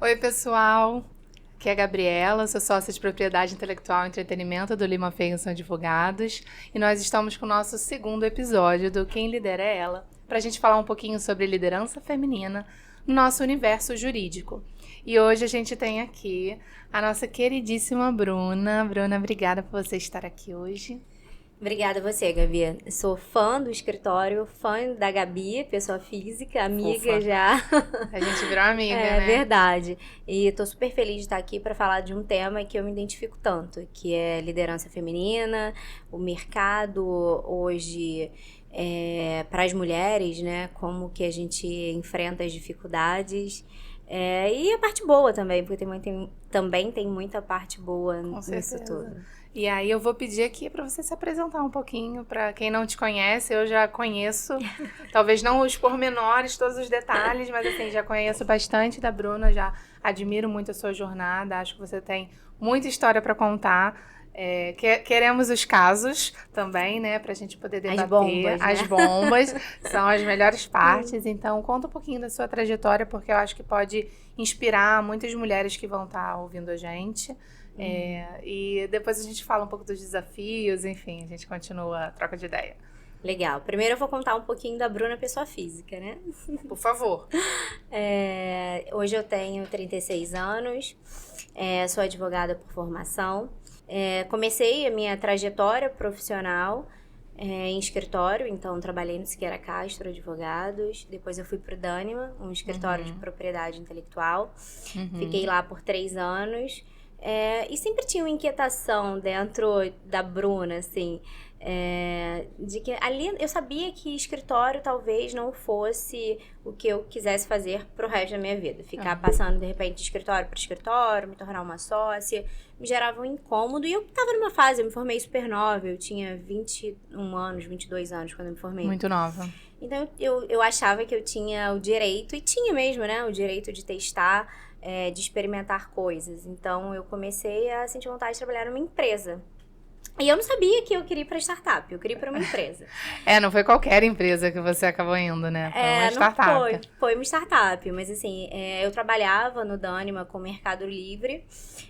Oi, pessoal. Aqui é a Gabriela, sou sócia de Propriedade Intelectual e Entretenimento do Lima Ferguson Advogados e nós estamos com o nosso segundo episódio do Quem Lidera é Ela, para a gente falar um pouquinho sobre liderança feminina no nosso universo jurídico. E hoje a gente tem aqui a nossa queridíssima Bruna. Bruna, obrigada por você estar aqui hoje. Obrigada a você, Gabi. Sou fã do escritório, fã da Gabi, pessoa física, amiga Fofa. já. A gente virou amiga, É né? verdade. E tô super feliz de estar aqui para falar de um tema que eu me identifico tanto, que é liderança feminina, o mercado hoje para as mulheres, né? Como que a gente enfrenta as dificuldades. E a parte boa também, porque também tem muita parte boa nisso tudo. E aí eu vou pedir aqui para você se apresentar um pouquinho, para quem não te conhece, eu já conheço, talvez não os pormenores, todos os detalhes, mas assim, já conheço bastante da Bruna, já admiro muito a sua jornada, acho que você tem muita história para contar. Queremos os casos também, né, pra gente poder debater. As bombas, né? As bombas são as melhores partes, então conta um pouquinho da sua trajetória, porque eu acho que pode inspirar muitas mulheres que vão estar ouvindo a gente. E depois a gente fala um pouco dos desafios, enfim, a gente continua a troca de ideia. Legal. Primeiro eu vou contar um pouquinho da Bruna, pessoa física, né? Por favor. Hoje eu tenho 36 anos, sou advogada por formação. Comecei a minha trajetória profissional em escritório, então trabalhei no Siqueira Castro Advogados, depois eu fui para o Dânima, um escritório de propriedade intelectual, fiquei lá por 3 anos. E sempre tinha uma inquietação dentro da Bruna, assim, de que ali eu sabia que escritório talvez não fosse o que eu quisesse fazer pro resto da minha vida. Ficar passando, de repente, de escritório para escritório, me tornar uma sócia, me gerava um incômodo. E eu tava numa fase, eu me formei super nova, eu tinha 21 anos, 22 anos quando eu me formei. Muito nova. Então, eu achava que eu tinha o direito, e tinha mesmo, né, o direito de testar, de experimentar coisas. Então, eu comecei a sentir vontade de trabalhar numa empresa. E eu não sabia que eu queria ir para startup, eu queria ir para uma empresa. Não foi qualquer empresa que você acabou indo, né? Foi uma startup. Não foi uma startup, mas assim, eu trabalhava no Dânima com Mercado Livre,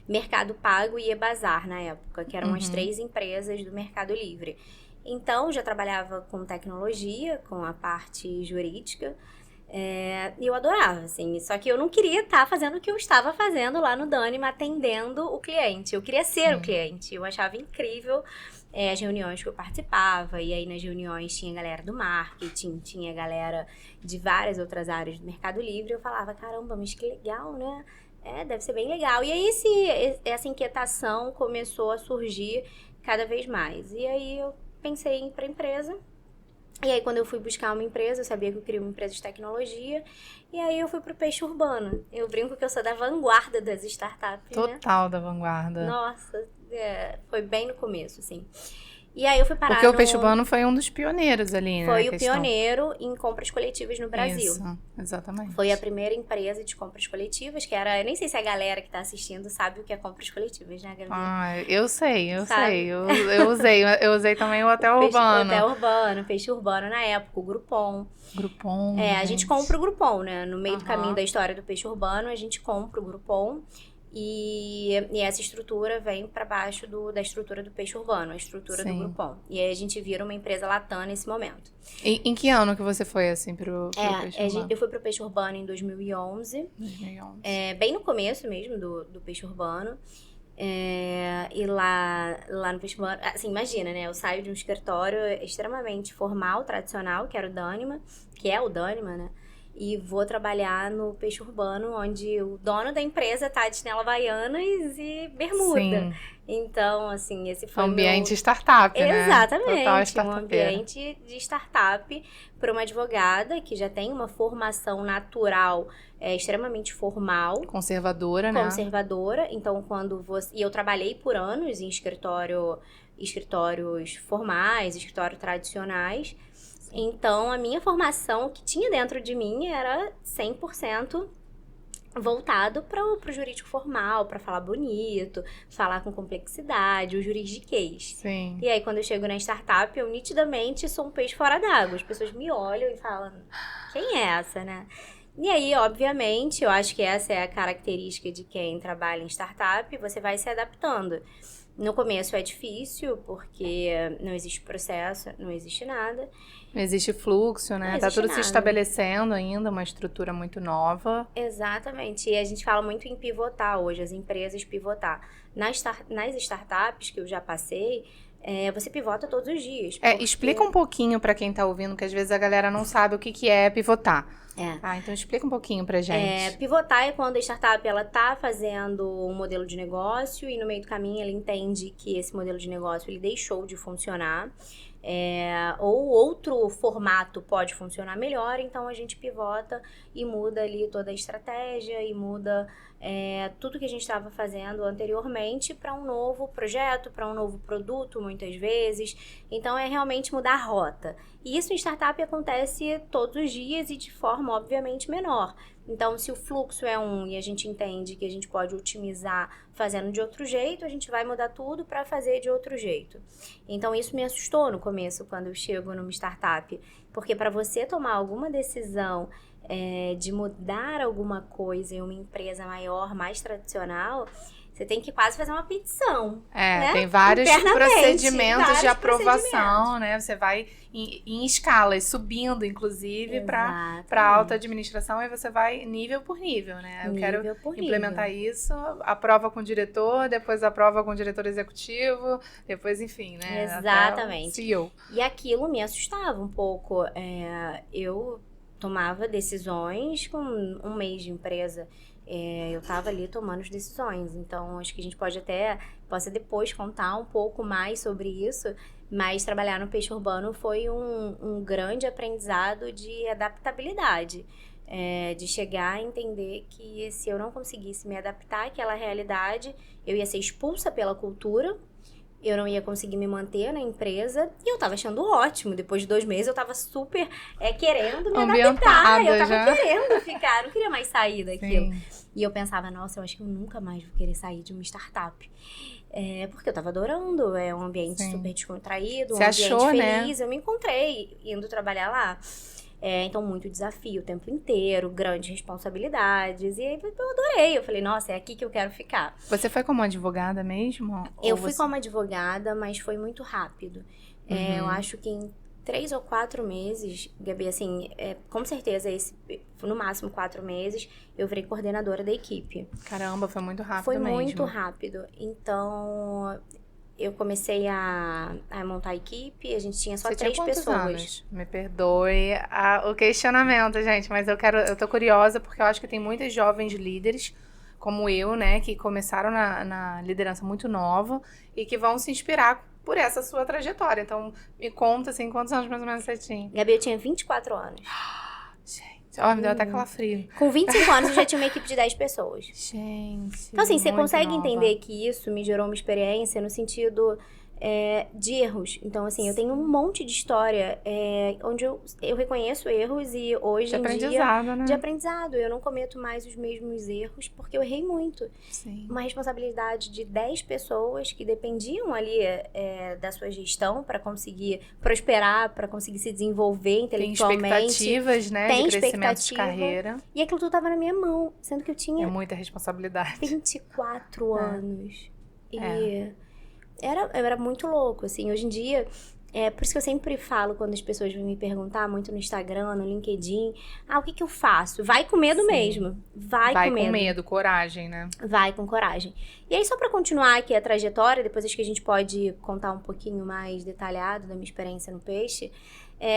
Mercado Pago e Ebazar na época, que eram as 3 empresas do Mercado Livre. Então, já trabalhava com tecnologia, com a parte jurídica, e eu adorava, assim. Só que eu não queria estar fazendo o que eu estava fazendo lá no Dânima, atendendo o cliente. Eu queria ser o cliente. Eu achava incrível as reuniões que eu participava. E aí, nas reuniões, tinha galera do marketing, tinha galera de várias outras áreas do Mercado Livre. Eu falava, caramba, mas que legal, né? Deve ser bem legal. E aí, essa inquietação começou a surgir cada vez mais. E aí, eu pensei em ir para a empresa. E aí, quando eu fui buscar uma empresa, eu sabia que eu queria uma empresa de tecnologia. E aí, eu fui pro peixe urbano. Eu brinco que eu sou da vanguarda das startups, Total, né? Da vanguarda. Nossa, foi bem no começo, assim. E aí, eu fui parar Porque o peixe urbano foi um dos pioneiros ali, né? Foi o pioneiro em compras coletivas no Brasil. Isso, exatamente. Foi a primeira empresa de compras coletivas, que era... Eu nem sei se a galera que tá assistindo sabe o que é compras coletivas, né, Gabi? Eu sei. Eu usei também o Hotel Urbano. O Hotel Urbano, Peixe Urbano na época, o Groupon. Groupon, a gente compra o Groupon, né? No meio do caminho da história do Peixe Urbano, a gente compra o Groupon. E essa estrutura vem para baixo da estrutura do Peixe Urbano, a estrutura do Groupon. E aí a gente vira uma empresa latã nesse momento. Em que ano que você foi, assim, pro Peixe Urbano? Eu fui pro Peixe Urbano em 2011. Bem no começo mesmo do Peixe Urbano. E lá no Peixe Urbano, assim, imagina, né? Eu saio de um escritório extremamente formal, tradicional, que era o Dânima, que é o Dânima, né? E vou trabalhar no Peixe Urbano, onde o dono da empresa tá de chinela havaianas e bermuda. Sim. Então, assim, esse foi ambiente startup, né? Exatamente, um ambiente de startup para uma advogada que já tem uma formação natural extremamente formal. Conservadora, né? Conservadora. Então, E eu trabalhei por anos em escritórios formais, escritórios tradicionais. Então, a minha formação que tinha dentro de mim era 100% voltado para o jurídico formal, para falar bonito, falar com complexidade, o juridiquês. Sim. E aí, quando eu chego na startup, eu nitidamente sou um peixe fora d'água. As pessoas me olham e falam, quem é essa, né? E aí, obviamente, eu acho que essa é a característica de quem trabalha em startup, você vai se adaptando. No começo é difícil, porque não existe processo, não existe nada. Não existe fluxo, né? Não Tá existe tudo se nada. estabelecendo ainda, uma estrutura muito nova. Exatamente. E a gente fala muito em pivotar hoje, as empresas pivotar. Nas startups que eu já passei, você pivota todos os dias. Explica um pouquinho pra quem tá ouvindo, que às vezes a galera não sabe o que é pivotar. Então explica um pouquinho pra gente. Pivotar é quando a startup ela tá fazendo um modelo de negócio e no meio do caminho ela entende que esse modelo de negócio ele deixou de funcionar. Ou outro formato pode funcionar melhor, então a gente pivota e muda ali toda a estratégia e muda tudo que a gente estava fazendo anteriormente para um novo projeto, para um novo produto, muitas vezes. Então, é realmente mudar a rota. E isso em startup acontece todos os dias e de forma, obviamente, menor. Então, se o fluxo é um e a gente entende que a gente pode otimizar fazendo de outro jeito, a gente vai mudar tudo para fazer de outro jeito. Então, isso me assustou no começo, quando eu chego numa startup. Porque para você tomar alguma decisão de mudar alguma coisa em uma empresa maior, mais tradicional, você tem que quase fazer uma petição. Né? Tem vários procedimentos de aprovação, né? Você vai em escalas, subindo, inclusive, para alta administração, e você vai nível por nível, né? Eu quero implementar isso, aprova com o diretor, depois aprova com o diretor executivo, depois, enfim, né? Exatamente. Até o CEO. E aquilo me assustava um pouco. Eu tomava decisões com um mês de empresa. Eu estava ali tomando as decisões. Então, acho que a gente possa depois contar um pouco mais sobre isso. Mas trabalhar no peixe urbano foi um grande aprendizado de adaptabilidade. De chegar a entender que se eu não conseguisse me adaptar àquela realidade, eu ia ser expulsa pela cultura. Eu não ia conseguir me manter na empresa. E eu tava achando ótimo. Depois de 2 meses, eu tava super querendo me adaptar. Eu tava querendo ficar. Eu não queria mais sair daquilo. Sim. E eu pensava, nossa, eu acho que eu nunca mais vou querer sair de uma startup. Porque eu tava adorando. É um ambiente super descontraído. Você ambiente achou, feliz. Né? Eu me encontrei indo trabalhar lá. Então, muito desafio o tempo inteiro, grandes responsabilidades. E aí, eu adorei. Eu falei, nossa, é aqui que eu quero ficar. Você foi como advogada mesmo? Eu fui como advogada, mas foi muito rápido. Eu acho que em 3 ou 4 meses, Gabi, assim, com certeza, no máximo 4 meses, eu virei coordenadora da equipe. Caramba, foi muito rápido mesmo. Foi muito rápido. Então, eu comecei a montar a equipe, a gente tinha só 3 pessoas. Anos? Me perdoe o questionamento, gente, mas eu tô curiosa porque eu acho que tem muitos jovens líderes, como eu, né, que começaram na liderança muito nova e que vão se inspirar por essa sua trajetória. Então, me conta, assim, quantos anos mais ou menos você tinha? Gabi, eu tinha 24 anos. Gente, me deu até calafrio. Com 25 anos, eu já tinha uma equipe de 10 pessoas. Gente, então, assim, você consegue nova. entender que isso me gerou uma experiência no sentido de erros. Então, assim, eu tenho um monte de história onde eu reconheço erros e hoje em dia... Né? De aprendizado. Eu não cometo mais os mesmos erros porque eu errei muito. Sim. Uma responsabilidade de 10 pessoas que dependiam ali da sua gestão para conseguir prosperar, para conseguir se desenvolver intelectualmente. Tem expectativas, né? De crescimento de carreira. E aquilo tudo estava na minha mão, sendo que eu tinha... É muita responsabilidade. 24 anos. E... Era muito louco, assim. Hoje em dia, por isso que eu sempre falo quando as pessoas vêm me perguntar, muito no Instagram, no LinkedIn, o que eu faço? Vai com medo mesmo. Vai com medo, coragem, né? Vai com coragem. E aí, só pra continuar aqui a trajetória, depois acho que a gente pode contar um pouquinho mais detalhado da minha experiência no peixe.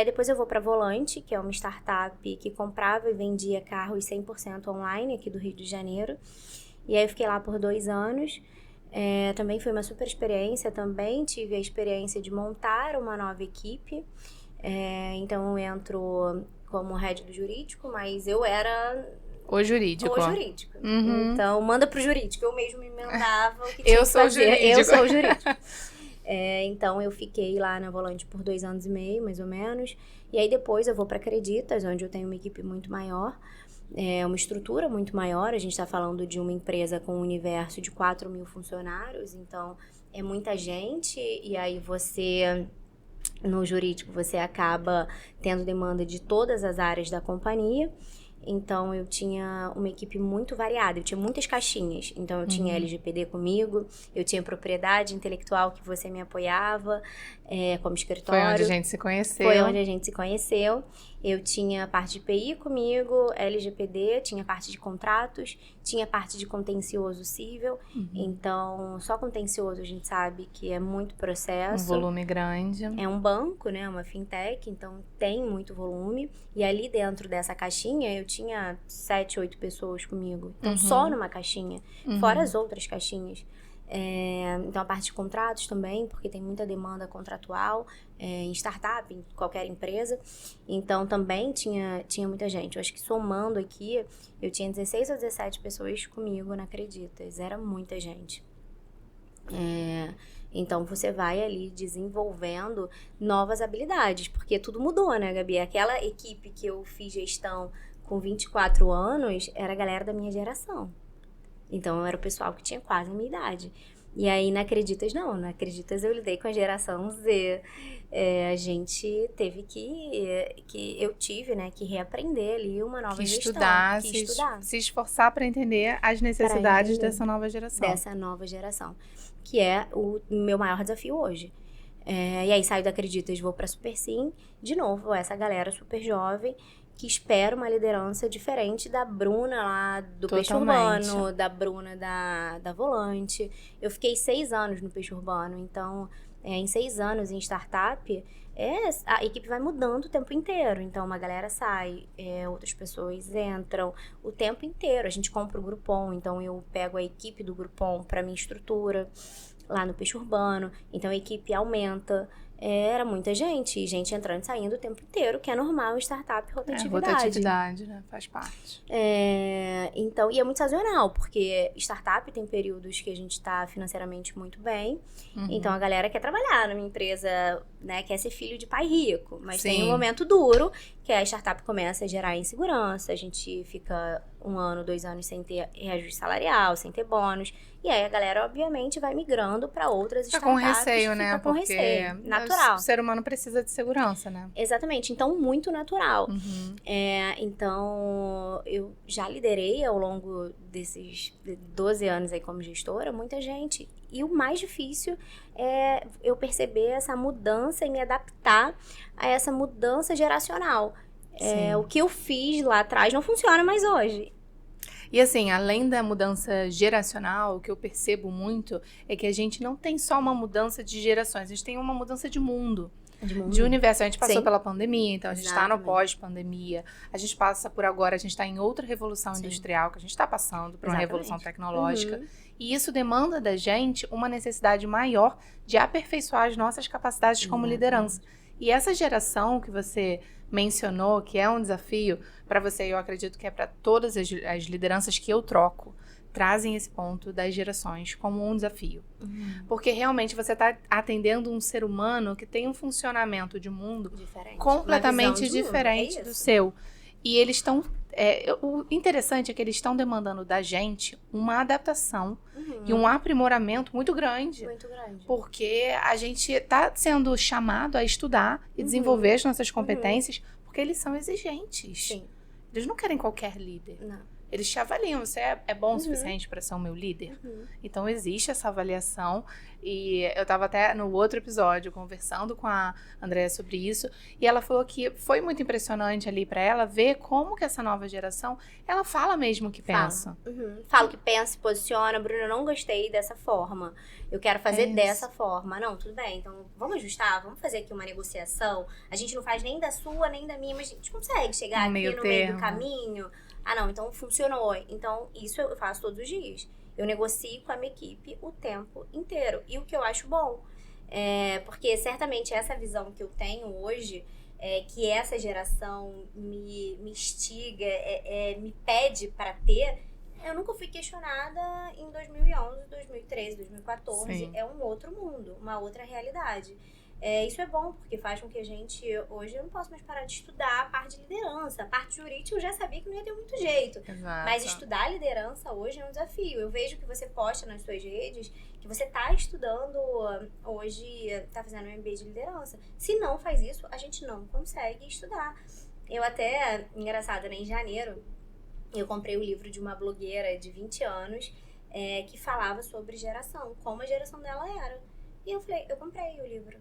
Depois eu vou pra Volante, que é uma startup que comprava e vendia carros 100% online aqui do Rio de Janeiro. E aí eu fiquei lá por 2 anos. Também foi uma super experiência, também tive a experiência de montar uma nova equipe. Então eu entro como head do jurídico, mas eu era... O jurídico. Uhum. Então, manda pro jurídico. Eu mesmo me mandava o que tinha que fazer. Eu sou o jurídico. Então, eu fiquei lá na Volante por 2 anos e meio, mais ou menos. E aí, depois, eu vou para Acreditas, onde eu tenho uma equipe muito maior. Uma estrutura muito maior. A gente está falando de uma empresa com um universo de 4 mil funcionários. Então, é muita gente. E aí, no jurídico, você acaba tendo demanda de todas as áreas da companhia. Então, eu tinha uma equipe muito variada, eu tinha muitas caixinhas. Então, eu tinha LGPD comigo, eu tinha propriedade intelectual que você me apoiava como escritório. Foi onde a gente se conheceu. Foi onde a gente se conheceu. Eu tinha parte de PI comigo, LGPD, tinha parte de contratos, tinha parte de contencioso civil. Então, só contencioso a gente sabe que é muito processo. Um volume grande. É um banco, né? Uma fintech, então tem muito volume. E ali dentro dessa caixinha, eu tinha 7, 8 pessoas comigo. Então, só numa caixinha, fora as outras caixinhas. Então, a parte de contratos também, porque tem muita demanda contratual em startup, em qualquer empresa. Então, também tinha muita gente. Eu acho que somando aqui, eu tinha 16 ou 17 pessoas comigo na Acreditas. Era muita gente. Então, você vai ali desenvolvendo novas habilidades, porque tudo mudou, né, Gabi? Aquela equipe que eu fiz gestão com 24 anos era a galera da minha geração. Então, era o pessoal que tinha quase a minha idade. E aí, na Acreditas, não. Na Acreditas, eu lidei com a geração Z. A gente teve eu tive, né, que reaprender ali uma nova gestão. Que estudar. Se esforçar para entender as necessidades dessa nova geração. Dessa nova geração. Que é o meu maior desafio hoje. E aí, saio da Acreditas, vou para Super Sim. De novo, essa galera super jovem que espera uma liderança diferente da Bruna lá do Peixe Urbano, da Bruna da Volante. Eu fiquei 6 anos no Peixe Urbano, então, em 6 anos em startup, a equipe vai mudando o tempo inteiro. Então, uma galera sai, outras pessoas entram o tempo inteiro. A gente compra o Groupon, então eu pego a equipe do Groupon para minha estrutura lá no Peixe Urbano. Então, a equipe aumenta. Era muita gente entrando e saindo o tempo inteiro, que é normal em startup, rotatividade. Rotatividade, né? Faz parte. Então, e é muito sazonal, porque startup tem períodos que a gente tá financeiramente muito bem, então a galera quer trabalhar numa empresa, né, quer ser filho de pai rico, mas tem um momento duro, que a startup começa a gerar insegurança, a gente fica 1 ano, 2 anos sem ter reajuste salarial, sem ter bônus, e aí a galera, obviamente, vai migrando para outras startups. Fica com receio, né? Fica com receio, natural. O ser humano precisa de segurança, né? Exatamente, então muito natural. Então, eu já liderei ao longo desses 12 anos aí como gestora, muita gente. E o mais difícil é eu perceber essa mudança e me adaptar a essa mudança geracional. O que eu fiz lá atrás não funciona mais hoje. E assim, além da mudança geracional, o que eu percebo muito é que a gente não tem só uma mudança de gerações, a gente tem uma mudança de mundo. De universo. A gente passou pela pandemia, então a gente está no pós-pandemia. A gente passa por agora, a gente está em outra revolução industrial, que a gente está passando por uma revolução tecnológica. E isso demanda da gente uma necessidade maior de aperfeiçoar as nossas capacidades como liderança. E essa geração que você mencionou, que é um desafio para você, eu acredito que é para todas as lideranças que eu troco, trazem esse ponto das gerações como um desafio. Porque realmente você está atendendo um ser humano que tem um funcionamento de mundo completamente diferente do seu. E eles estão... o interessante é que eles estão demandando da gente uma adaptação e um aprimoramento muito grande. Muito grande. Porque a gente está sendo chamado a estudar e desenvolver as nossas competências, porque eles são exigentes. Sim. Eles não querem qualquer líder. Não. Eles te avaliam, você é bom o suficiente para ser o meu líder? Então, existe essa avaliação. E eu estava até no outro episódio conversando com a Andrea sobre isso. E ela falou que foi muito impressionante ali para ela ver como que essa nova geração, ela fala mesmo o que pensa. Fala o que pensa, se posiciona. Bruna, eu não gostei dessa forma. Eu quero fazer dessa forma. Não, tudo bem. Então, vamos ajustar. Vamos fazer aqui uma negociação. A gente não faz nem da sua, nem da minha. Mas a gente consegue chegar aqui no meio do caminho. Ah, não, então funcionou. Então, isso eu faço todos os dias. Eu negocio com a minha equipe o tempo inteiro. E o que eu acho bom. Porque certamente essa visão que eu tenho hoje, que essa geração me instiga, me pede para ter, eu nunca fui questionada em 2011, 2013, 2014. Sim. É um outro mundo, uma outra realidade. Isso é bom, porque faz com que a gente, hoje eu não posso mais parar de estudar a parte de liderança, a parte jurídica eu já sabia que não ia ter muito jeito, mas estudar a liderança hoje é um desafio. Eu vejo que você posta nas suas redes que você está estudando hoje, está fazendo um MBA de liderança. Se não faz isso, a gente não consegue estudar. Eu até, engraçado, né, em janeiro, Eu comprei o livro de uma blogueira de 20 anos que falava sobre geração, como a geração dela era. E eu falei, eu comprei o livro.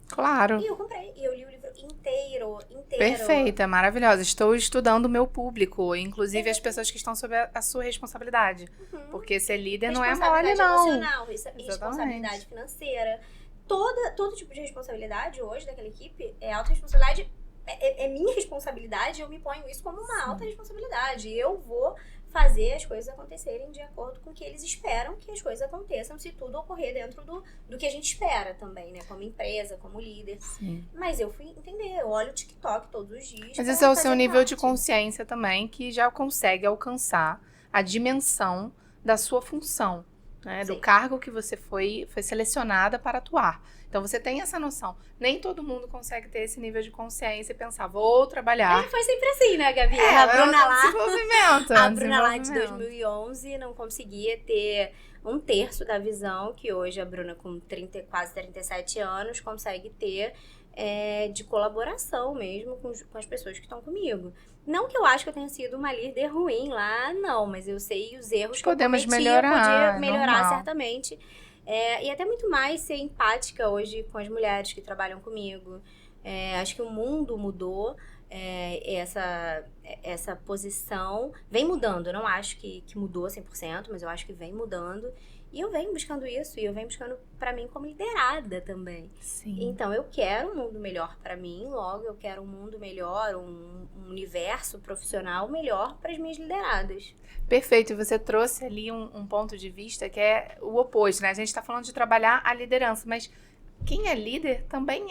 Claro. E eu comprei, e eu li o livro inteiro. Perfeita, maravilhosa. Estou estudando o meu público, inclusive as pessoas que estão sob a sua responsabilidade. Porque ser líder não é mole, não. Emocional, responsabilidade financeira. Todo tipo de responsabilidade hoje daquela equipe é alta responsabilidade. É minha responsabilidade, eu me ponho isso como uma alta responsabilidade. Eu vou fazer as coisas acontecerem de acordo com o que eles esperam que as coisas aconteçam, se tudo ocorrer dentro do que a gente espera também, né? Como empresa, como líder. Sim. Mas eu fui entender, eu olho o TikTok todos os dias. Mas esse é o seu nível de consciência também, que já consegue alcançar a dimensão da sua função, né? Do cargo que você foi selecionada para atuar. Então, você tem essa noção. Nem todo mundo consegue ter esse nível de consciência e pensar, vou trabalhar. Foi sempre assim, né, Gabi? A Bruna lá... A Bruna lá de 2011 não conseguia ter 1/3 da visão que hoje a Bruna, com quase 37 anos, consegue ter de colaboração mesmo com as pessoas que estão comigo. Não que eu acho que eu tenha sido uma líder ruim lá, não. Mas eu sei os erros que eu cometi, eu podia melhorar certamente. E até muito mais ser empática hoje com as mulheres que trabalham comigo. Acho que o mundo mudou. Essa posição vem mudando. Eu não acho que mudou 100%, mas eu acho que vem mudando. E eu venho buscando isso, e eu venho buscando pra mim como liderada também. Sim. Então, eu quero um mundo melhor pra mim, logo eu quero um mundo melhor, um universo profissional melhor para as minhas lideradas. Perfeito, e você trouxe ali um ponto de vista que é o oposto, né? A gente tá falando de trabalhar a liderança, mas quem é líder também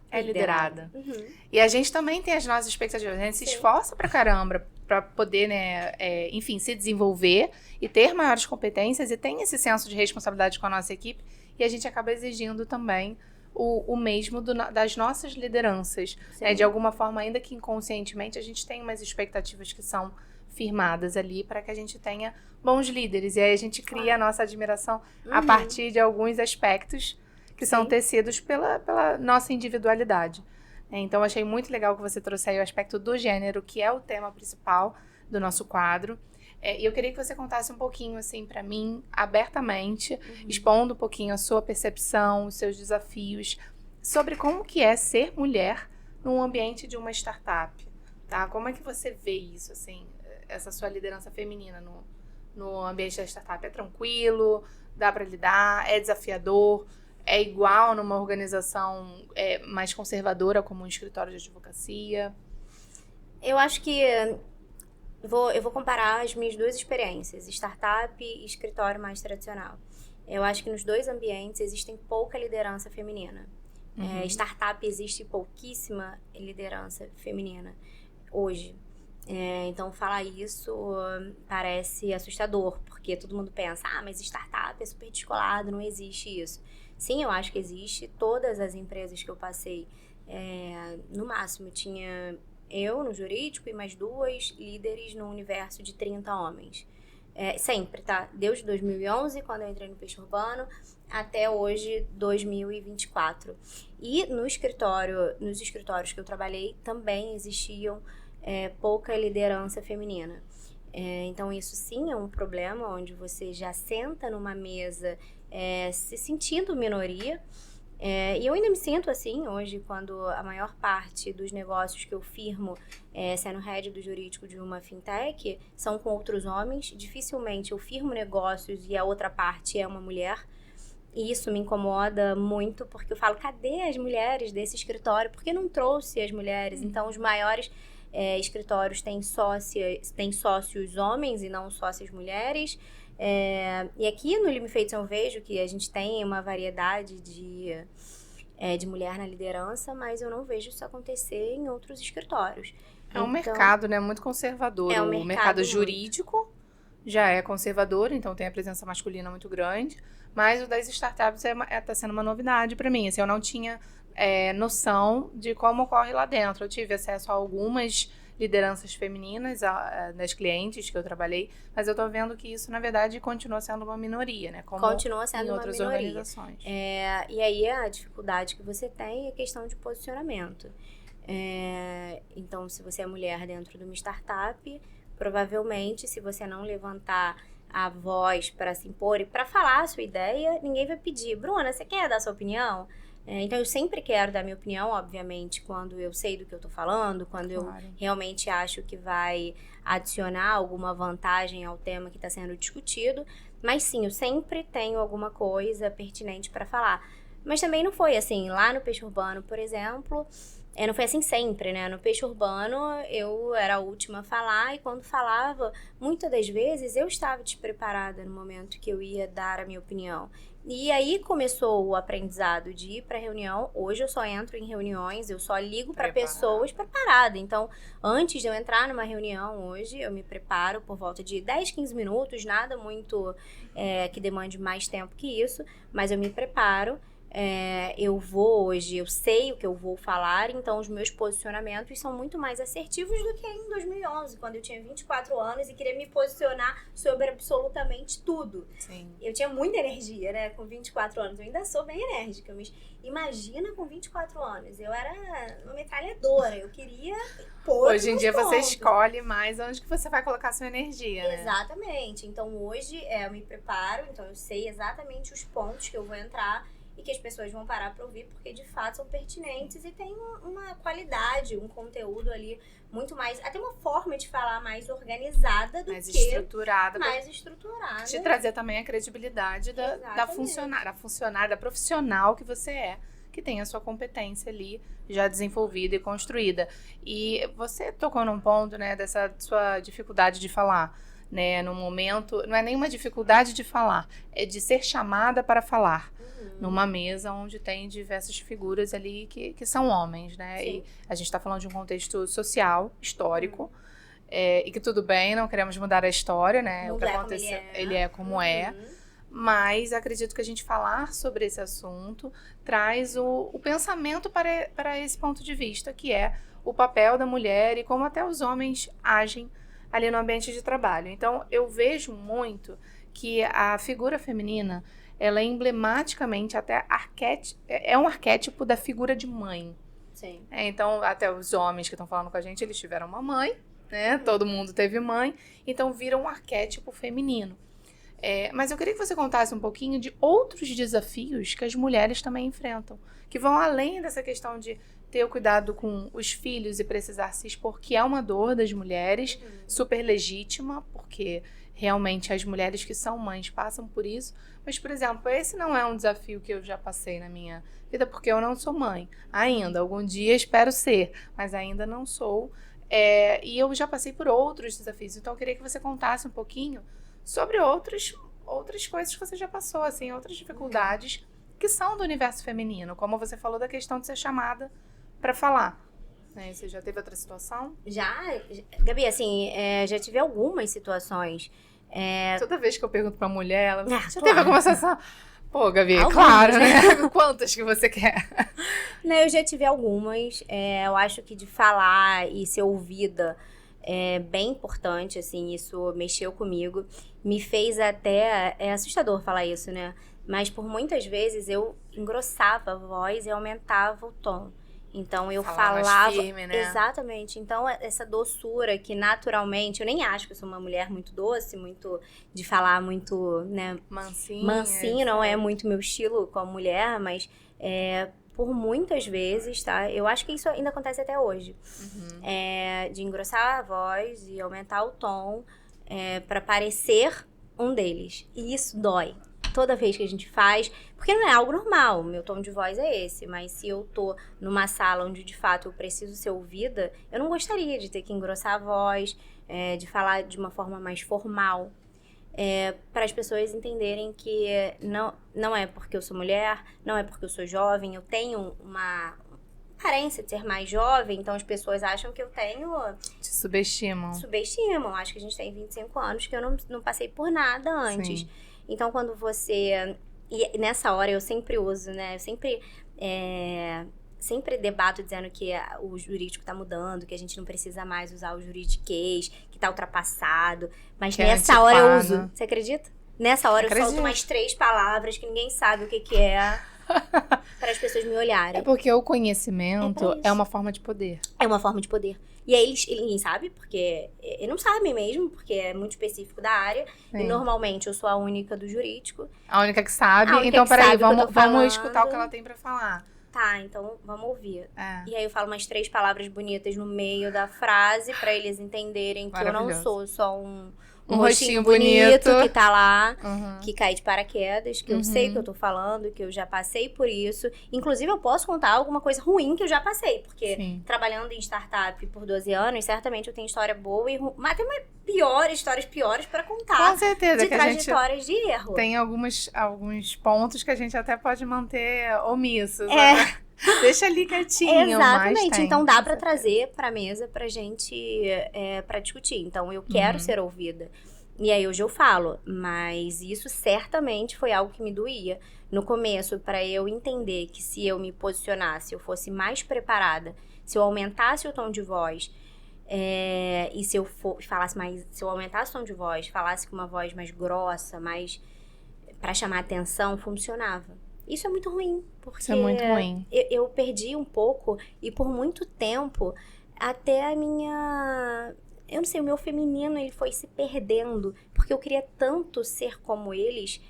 é liderada. Uhum. E a gente também tem as nossas expectativas. A gente se esforça pra caramba pra poder, né, enfim, se desenvolver e ter maiores competências e tem esse senso de responsabilidade com a nossa equipe e a gente acaba exigindo também o mesmo das nossas lideranças. De alguma forma, ainda que inconscientemente, a gente tem umas expectativas que são firmadas ali para que a gente tenha bons líderes. E aí a gente cria a nossa admiração a partir de alguns aspectos que são tecidos pela nossa individualidade. Então, achei muito legal que você trouxe aí o aspecto do gênero, que é o tema principal do nosso quadro. E eu queria que você contasse um pouquinho, assim, para mim, abertamente, expondo um pouquinho a sua percepção, os seus desafios, sobre como que é ser mulher num ambiente de uma startup, tá? Como é que você vê isso, assim, essa sua liderança feminina no ambiente da startup? É tranquilo? Dá para lidar? É desafiador? É igual numa organização mais conservadora como um escritório de advocacia? Eu acho que eu vou comparar as minhas duas experiências, startup e escritório mais tradicional. Eu acho que nos dois ambientes existem pouca liderança feminina. Startup existe pouquíssima liderança feminina hoje. Então, falar isso parece assustador, porque todo mundo pensa, mas startup é super descolado, não existe isso. Sim, eu acho que existe. Todas as empresas que eu passei, no máximo, tinha eu no jurídico e mais 2 líderes no universo de 30 homens. Sempre, tá? Desde 2011, quando eu entrei no Peixe Urbano, até hoje, 2024. E nos escritórios que eu trabalhei, também existiam pouca liderança feminina. Então, isso sim é um problema, onde você já senta numa mesa se sentindo minoria. E eu ainda me sinto assim hoje, quando a maior parte dos negócios que eu firmo, sendo head do jurídico de uma fintech, são com outros homens. Dificilmente eu firmo negócios e a outra parte é uma mulher. E isso me incomoda muito, porque eu falo, cadê as mulheres desse escritório? Por que não trouxe as mulheres? Então, os maiores escritórios têm sócios homens e não sócias mulheres. E aqui no Lima Feito eu vejo que a gente tem uma variedade de mulher na liderança, mas eu não vejo isso acontecer em outros escritórios. Um mercado, né, muito conservador. O mercado jurídico já é conservador, então tem a presença masculina muito grande, mas o das startups está sendo uma novidade para mim. Assim, eu não tinha noção de como ocorre lá dentro. Eu tive acesso a algumas lideranças femininas das clientes que eu trabalhei, mas eu tô vendo que isso, na verdade, continua sendo uma minoria, né? Como continua sendo em outras uma minoria. Organizações. E aí a dificuldade que você tem é questão de posicionamento. Então, se você é mulher dentro de uma startup, provavelmente, se você não levantar a voz para se impor e para falar a sua ideia, ninguém vai pedir. Bruna, você quer dar sua opinião? Então, eu sempre quero dar minha opinião, obviamente, quando eu sei do que eu tô falando, quando eu realmente acho que vai adicionar alguma vantagem ao tema que está sendo discutido. Mas sim, eu sempre tenho alguma coisa pertinente para falar. Mas também não foi assim. Lá no Peixe Urbano, por exemplo, não foi assim sempre, né? No Peixe Urbano, eu era a última a falar e quando falava, muitas das vezes eu estava despreparada no momento que eu ia dar a minha opinião. E aí começou o aprendizado de ir para reunião. Hoje eu só entro em reuniões, eu só ligo para pessoas preparada. Então, antes de eu entrar numa reunião hoje, eu me preparo por volta de 10, 15 minutos, nada muito que demande mais tempo que isso, mas eu me preparo. Eu vou hoje, eu sei o que eu vou falar, então os meus posicionamentos são muito mais assertivos do que em 2011, quando eu tinha 24 anos e queria me posicionar sobre absolutamente tudo. Sim. Eu tinha muita energia, né, com 24 anos, eu ainda sou bem enérgica, mas imagina com 24 anos, eu era uma metralhadora, eu queria pôr Hoje em dia pontos. você escolhe mais onde que você vai colocar sua energia, né? Exatamente, então hoje eu me preparo, então eu sei exatamente os pontos que eu vou entrar e que as pessoas vão parar para ouvir, porque de fato são pertinentes e tem uma qualidade, um conteúdo ali muito mais, até uma forma de falar mais organizada do mais que estruturada. mais estruturada. Te trazer também a credibilidade da funcionária, da profissional que você é, que tem a sua competência ali já desenvolvida e construída. E você tocou num ponto, né, dessa sua dificuldade de falar, né, no momento, não é nenhuma dificuldade de falar, é de ser chamada para falar. Numa mesa onde tem diversas figuras ali que são homens, né? Sim. E a gente está falando de um contexto social, histórico, e que tudo bem, não queremos mudar a história, né? O que aconteceu, ele é como é. Mas acredito que a gente falar sobre esse assunto traz o pensamento para esse ponto de vista, que é o papel da mulher e como até os homens agem ali no ambiente de trabalho. Então, eu vejo muito que a figura feminina, ela é emblematicamente até é um arquétipo da figura de mãe. Sim. Então, até os homens que estão falando com a gente, eles tiveram uma mãe, né? Todo mundo teve mãe, então vira um arquétipo feminino. Mas eu queria que você contasse um pouquinho de outros desafios que as mulheres também enfrentam, que vão além dessa questão de ter o cuidado com os filhos e precisar se expor, que é uma dor das mulheres, super legítima, porque realmente as mulheres que são mães passam por isso. Mas, por exemplo, esse não é um desafio que eu já passei na minha vida, porque eu não sou mãe ainda. Algum dia espero ser, mas ainda não sou. E eu já passei por outros desafios. Então, eu queria que você contasse um pouquinho sobre outras coisas que você já passou, assim, outras dificuldades que são do universo feminino. Como você falou da questão de ser chamada para falar. Né? Você já teve outra situação? Já, Gabi, assim, já tive algumas situações. Toda vez que eu pergunto pra mulher, ela já claro. teve alguma situação? Pô, Gabi, Algumas, claro, né? Quantas que você quer? Não, eu já tive algumas. Eu acho que de falar e ser ouvida é bem importante, assim, isso mexeu comigo. Me fez até... É assustador falar isso, né? Mas por muitas vezes eu engrossava a voz e aumentava o tom. Então, eu falava... mais firme, né? Exatamente. Então, essa doçura que naturalmente... Eu nem acho que eu sou uma mulher muito doce, muito... De falar muito, né? Mansinho, não é muito meu estilo como mulher, mas... por muitas vezes, tá? Eu acho que isso ainda acontece até hoje. De engrossar a voz e aumentar o tom para parecer um deles. E isso dói. Toda vez que a gente faz, porque não é algo normal, meu tom de voz é esse, mas se eu tô numa sala onde de fato eu preciso ser ouvida, eu não gostaria de ter que engrossar a voz, de falar de uma forma mais formal, para as pessoas entenderem que não é porque eu sou mulher, não é porque eu sou jovem, eu tenho uma aparência de ser mais jovem, então as pessoas acham que eu tenho... Te subestimam. Acho que a gente tem 25 anos, que eu não passei por nada antes. Sim. Então, quando você... E nessa hora eu sempre uso, né? Eu sempre debato dizendo que o jurídico tá mudando, que a gente não precisa mais usar o juridiquês, que tá ultrapassado. Mas que nessa hora eu uso. Você acredita? Nessa hora eu solto mais 3 palavras que ninguém sabe o que é. para as pessoas me olharem. É porque o conhecimento é uma forma de poder. É uma forma de poder. E aí ninguém sabe, porque eles não sabem mesmo, porque é muito específico da área. Sim. E normalmente eu sou a única do jurídico. A única que sabe. A única Então, que peraí, sabe o que eu tô vamos escutar o falando. que ela tem pra falar. Tá, então vamos ouvir. É. E aí eu falo umas 3 palavras bonitas no meio da frase pra eles entenderem que eu não sou só um rostinho bonito que tá lá, que cai de paraquedas, que eu sei o que eu tô falando, que eu já passei por isso. Inclusive, eu posso contar alguma coisa ruim que eu já passei, porque trabalhando em startup por 12 anos, certamente eu tenho história boa e ruim, mas tem histórias piores pra contar. Com certeza, de que trajetórias de erro. Tem alguns pontos que a gente até pode manter omissos, né? Deixa ali quietinho. Exatamente. Mas então dá pra trazer pra mesa pra gente pra discutir. Então eu quero ser ouvida. E aí hoje eu falo, mas isso certamente foi algo que me doía. No começo, pra eu entender que se eu me posicionasse, eu fosse mais preparada, se eu aumentasse o tom de voz, e se eu falasse mais, se eu aumentasse o tom de voz, falasse com uma voz mais grossa, mais pra chamar atenção, funcionava. Isso é muito ruim, porque isso é muito ruim. Eu perdi um pouco e por muito tempo até a minha... Eu não sei, o meu feminino ele foi se perdendo, porque eu queria tanto ser como eles.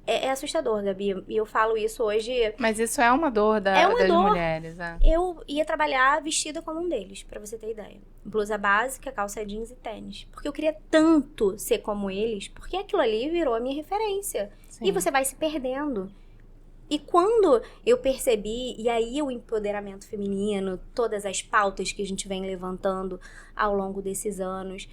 É assustador, Gabi, e eu falo isso hoje... Mas isso é uma dor das mulheres, né? Eu ia trabalhar vestida como um deles, pra você ter ideia. Blusa básica, calça jeans e tênis. Porque eu queria tanto ser como eles, porque aquilo ali virou a minha referência. Sim. E você vai se perdendo. E quando eu percebi, e aí o empoderamento feminino, todas as pautas que a gente vem levantando ao longo desses anos,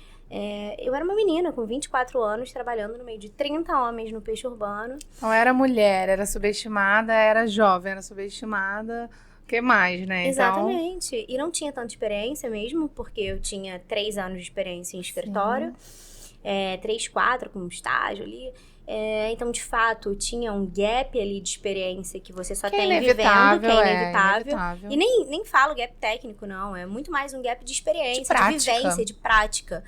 eu era uma menina com 24 anos, trabalhando no meio de 30 homens no peixe urbano. Não era mulher, era subestimada, era jovem, era subestimada, o que mais, né? Exatamente. Então... E não tinha tanta experiência mesmo, porque eu tinha 3 anos de experiência em escritório, 3, 4 com estágio ali. Então, de fato, tinha um gap ali de experiência que você só tem vivendo, que é inevitável. E nem falo gap técnico, não. É muito mais um gap de experiência, de vivência, de prática.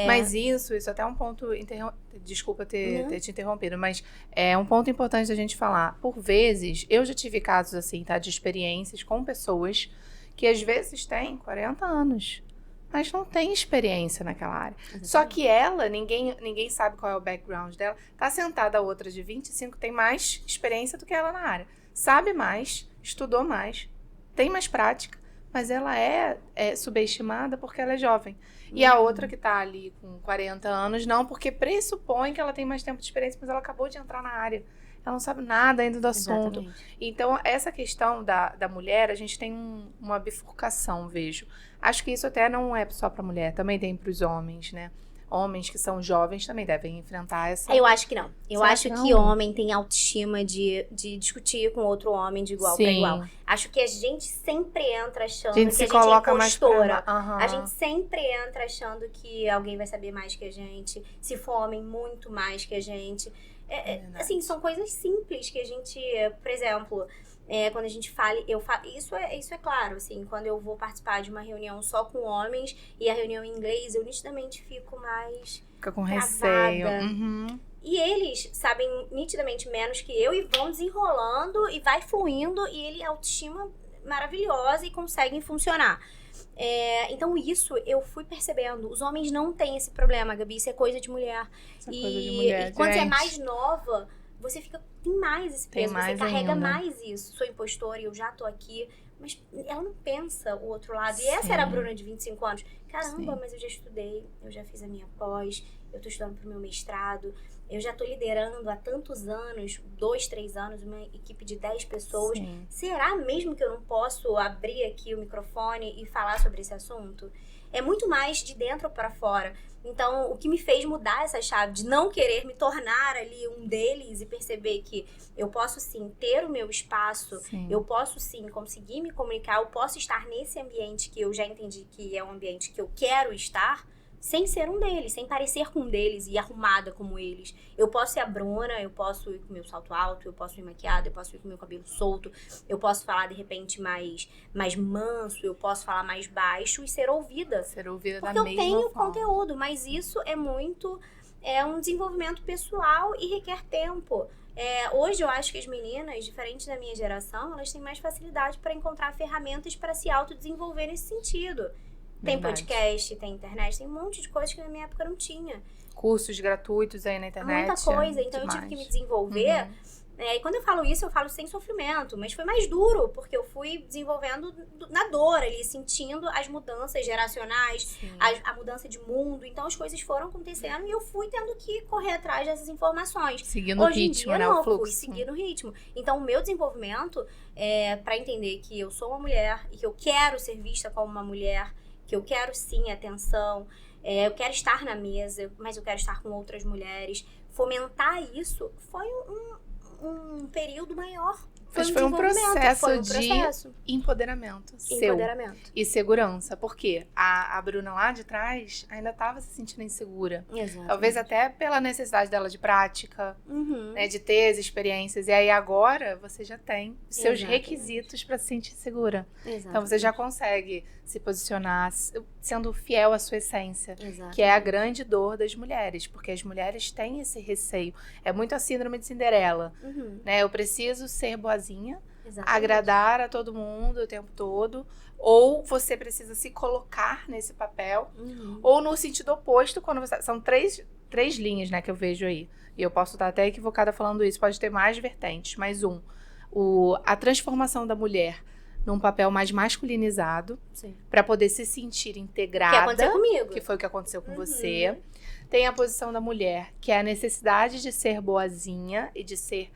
Mas isso até é um ponto... Desculpa ter te interrompido, mas é um ponto importante da gente falar. Por vezes, eu já tive casos assim, tá? De experiências com pessoas que às vezes têm 40 anos. Mas não tem experiência naquela área. Exatamente. Só que ela, ninguém sabe qual é o background dela, tá sentada a outra de 25, tem mais experiência do que ela na área. Sabe mais, estudou mais, tem mais prática, mas ela é subestimada porque ela é jovem. E a outra que tá ali com 40 anos, não, porque pressupõe que ela tem mais tempo de experiência, mas ela acabou de entrar na área. Ela não sabe nada ainda do assunto. Exatamente. Então, essa questão da mulher, a gente tem uma bifurcação, vejo. Acho que isso até não é só para mulher, também tem para os homens, né? Homens que são jovens também devem enfrentar essa... Eu acho que não. Eu acho que homem tem autoestima de discutir com outro homem de igual para igual. Acho que a gente sempre entra achando que a gente é impostora. A gente sempre entra achando que alguém vai saber mais que a gente. Se for homem, muito mais que a gente. Assim, são coisas simples que a gente... Por exemplo... quando a gente fala, isso é claro, assim, quando eu vou participar de uma reunião só com homens e a reunião em inglês, eu nitidamente fico mais fica com travada. Receio. E eles sabem nitidamente menos que eu e vão desenrolando e vai fluindo e ele autoestima maravilhosa e conseguem funcionar. Então isso eu fui percebendo. Os homens não têm esse problema, Gabi, isso é coisa de mulher. E quando você é mais nova... Você tem mais esse peso, você carrega mais isso. Sou impostora e eu já tô aqui. Mas ela não pensa o outro lado. E essa era a Bruna de 25 anos. Caramba, mas eu já estudei, eu já fiz a minha pós, eu tô estudando pro meu mestrado. Eu já tô liderando há tantos anos, 2, 3 anos, uma equipe de 10 pessoas. Sim. Será mesmo que eu não posso abrir aqui o microfone e falar sobre esse assunto? É muito mais de dentro para fora. Então, o que me fez mudar essa chave de não querer me tornar ali um deles e perceber que eu posso sim ter o meu espaço, eu posso sim conseguir me comunicar, eu posso estar nesse ambiente que eu já entendi que é um ambiente que eu quero estar, sem ser um deles, sem parecer com um deles e arrumada como eles. Eu posso ser a Bruna, eu posso ir com o meu salto alto, eu posso ir maquiada, eu posso ir com o meu cabelo solto, eu posso falar de repente mais manso, eu posso falar mais baixo e ser ouvida. Ser ouvida da mesma forma. Porque eu tenho conteúdo, mas isso é muito é um desenvolvimento pessoal e requer tempo. Hoje eu acho que as meninas, diferente da minha geração, elas têm mais facilidade para encontrar ferramentas para se autodesenvolver nesse sentido. Tem podcast, tem internet, tem um monte de coisas que na minha época não tinha. Cursos gratuitos aí na internet. Muita coisa, então eu tive que me desenvolver. E quando eu falo isso, eu falo sem sofrimento, mas foi mais duro, porque eu fui desenvolvendo na dor ali, sentindo as mudanças geracionais, a mudança de mundo. Então as coisas foram acontecendo e eu fui tendo que correr atrás dessas informações. Seguindo o ritmo, dia, né? Não, o fluxo. Fui seguindo o ritmo. Então o meu desenvolvimento é para entender que eu sou uma mulher e que eu quero ser vista como uma mulher, que eu quero sim atenção, eu quero estar na mesa, mas eu quero estar com outras mulheres. Fomentar isso foi um período maior. Mas foi um processo de empoderamento seu e segurança. Porque a Bruna lá de trás ainda estava se sentindo insegura. Exatamente. Talvez até pela necessidade dela de prática, né, de ter as experiências. E aí agora você já tem os seus requisitos para se sentir segura. Exatamente. Então você já consegue se posicionar sendo fiel à sua essência. Exatamente. Que é a grande dor das mulheres. Porque as mulheres têm esse receio. É muito a síndrome de Cinderela. Né? Eu preciso ser boazinha, agradar a todo mundo o tempo todo, ou você precisa se colocar nesse papel, ou no sentido oposto, quando você... São três linhas, né, que eu vejo aí. E eu posso estar até equivocada falando isso, pode ter mais vertentes, mas a transformação da mulher num papel mais masculinizado, para poder se sentir integrada. Que aconteceu comigo. Que foi o que aconteceu com você. Tem a posição da mulher, que é a necessidade de ser boazinha e de ser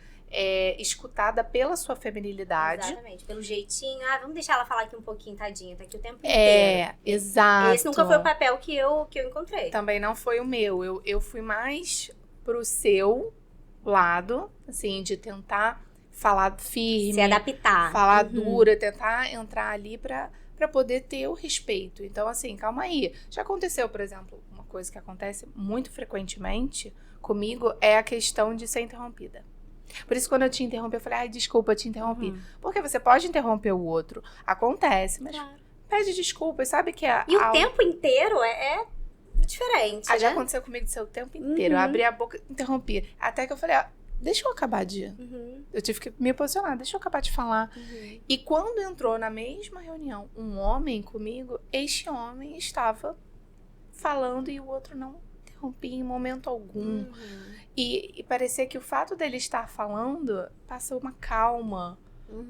escutada pela sua feminilidade. Exatamente, pelo jeitinho. Vamos deixar ela falar aqui um pouquinho, tadinha, tá aqui o tempo inteiro. Exato. Esse nunca foi o papel que eu encontrei. Também não foi o meu. Eu fui mais pro seu lado, assim, de tentar falar firme. Se adaptar. Falar dura, tentar entrar ali pra poder ter o respeito. Então, assim, calma aí. Já aconteceu, por exemplo, uma coisa que acontece muito frequentemente comigo é a questão de ser interrompida. Por isso, quando eu te interrompi, eu falei, desculpa, eu te interrompi. Porque você pode interromper o outro. Acontece, mas pede desculpa. Sabe que o tempo inteiro é diferente, Já aconteceu comigo de ser o tempo inteiro. Eu abri a boca, interrompi. Até que eu falei, deixa eu acabar de... Eu tive que me posicionar, deixa eu acabar de falar. E quando entrou na mesma reunião um homem comigo, este homem estava falando e o outro não interrompia em momento algum. E parecia que o fato dele estar falando passou uma calma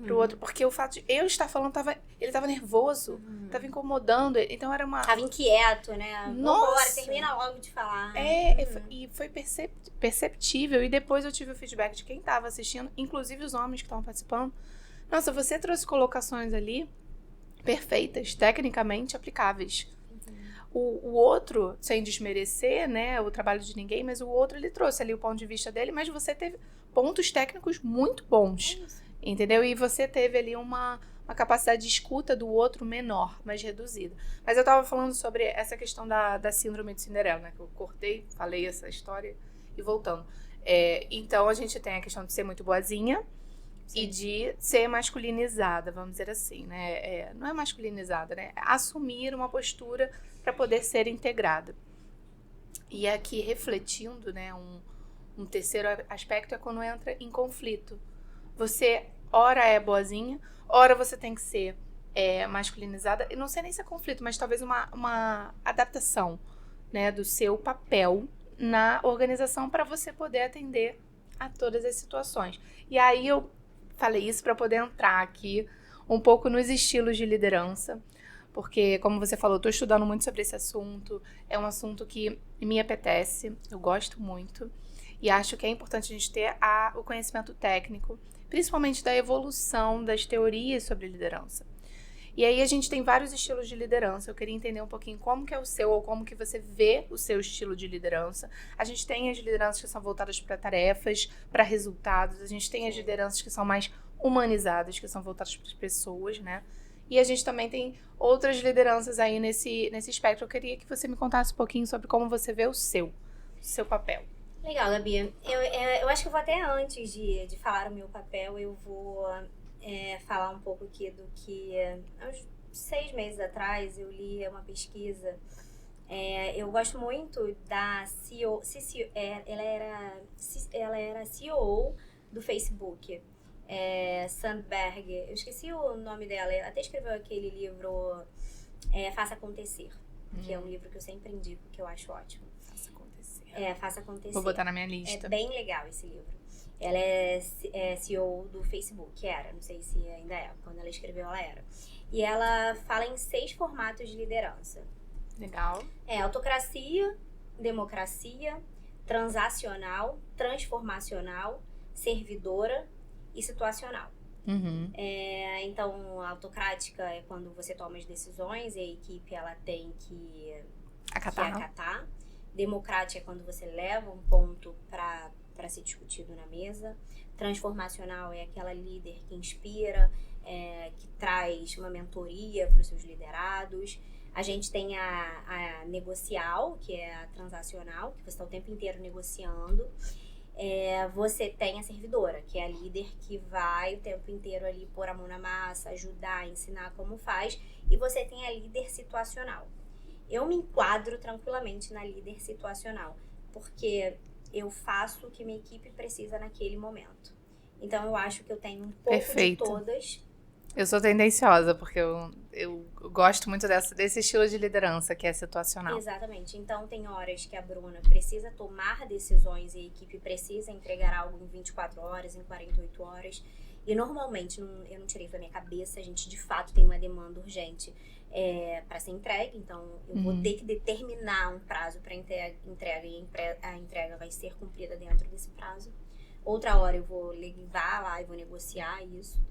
pro outro. Porque o fato de eu estar falando, ele tava nervoso, tava incomodando. Então era uma... Tava inquieto, né? Nossa! Vambora, termina logo de falar. E foi perceptível. E depois eu tive o feedback de quem tava assistindo, inclusive os homens que estavam participando. Nossa, você trouxe colocações ali perfeitas, tecnicamente aplicáveis. O outro, sem desmerecer, né, o trabalho de ninguém, mas o outro, ele trouxe ali o ponto de vista dele, mas você teve pontos técnicos muito bons, entendeu? E você teve ali uma capacidade de escuta do outro menor, mais reduzida. Mas eu tava falando sobre essa questão da síndrome de Cinderela, né, que eu cortei, falei essa história e voltando. Então, a gente tem a questão de ser muito boazinha, e de ser masculinizada, vamos dizer assim, né? Não é masculinizada, né? É assumir uma postura para poder ser integrada. E aqui, refletindo, né? Um terceiro aspecto é quando entra em conflito. Você, ora é boazinha, ora você tem que ser masculinizada. Eu não sei nem se é conflito, mas talvez uma adaptação, né? Do seu papel na organização para você poder atender a todas as situações. E aí eu falei isso para poder entrar aqui um pouco nos estilos de liderança, porque, como você falou, eu estou estudando muito sobre esse assunto, é um assunto que me apetece, eu gosto muito, e acho que é importante a gente ter o conhecimento técnico, principalmente da evolução das teorias sobre liderança. E aí a gente tem vários estilos de liderança. Eu queria entender um pouquinho como que é o seu, ou como que você vê o seu estilo de liderança. A gente tem as lideranças que são voltadas para tarefas, para resultados. A gente tem as lideranças que são mais humanizadas, que são voltadas para as pessoas, né? E a gente também tem outras lideranças aí nesse espectro. Eu queria que você me contasse um pouquinho sobre como você vê o seu papel. Legal, Gabi. Eu acho que eu vou até antes de falar o meu papel, eu vou... falar um pouco aqui do que... Há uns 6 meses atrás eu li uma pesquisa Eu gosto muito da CEO, ela era CEO do Facebook. Sandberg, eu esqueci o nome dela, ela até escreveu aquele livro Faça Acontecer, que é um livro que eu sempre indico, que eu acho ótimo. Faça acontecer. Faça Acontecer. Vou botar na minha lista. É bem legal esse livro. Ela é CEO do Facebook, não sei se ainda é, quando ela escreveu ela era. E ela fala em 6 formatos de liderança. Legal. Autocracia, democracia, transacional, transformacional, servidora e situacional. Uhum. Então, a autocrática é quando você toma as decisões e a equipe ela tem que acatar. Democrática é quando você leva um ponto para ser discutido na mesa. Transformacional é aquela líder que inspira, que traz uma mentoria para os seus liderados. A gente tem a negocial, que é a transacional, que você está o tempo inteiro negociando. Você tem a servidora, que é a líder que vai o tempo inteiro ali pôr a mão na massa, ajudar, ensinar como faz. E você tem a líder situacional. Eu me enquadro tranquilamente na líder situacional, porque eu faço o que minha equipe precisa naquele momento. Então, eu acho que eu tenho um pouco Perfeito. de todas. Eu sou tendenciosa, porque eu gosto muito desse estilo de liderança, que é situacional. Exatamente. Então, tem horas que a Bruna precisa tomar decisões e a equipe precisa entregar algo em 24 horas, em 48 horas. E, normalmente, eu não tirei isso da minha cabeça, a gente, de fato, tem uma demanda urgente para ser entregue. Então, eu vou ter que determinar um prazo para entrega e a entrega vai ser cumprida dentro desse prazo. Outra hora, eu vou levar lá e vou negociar isso.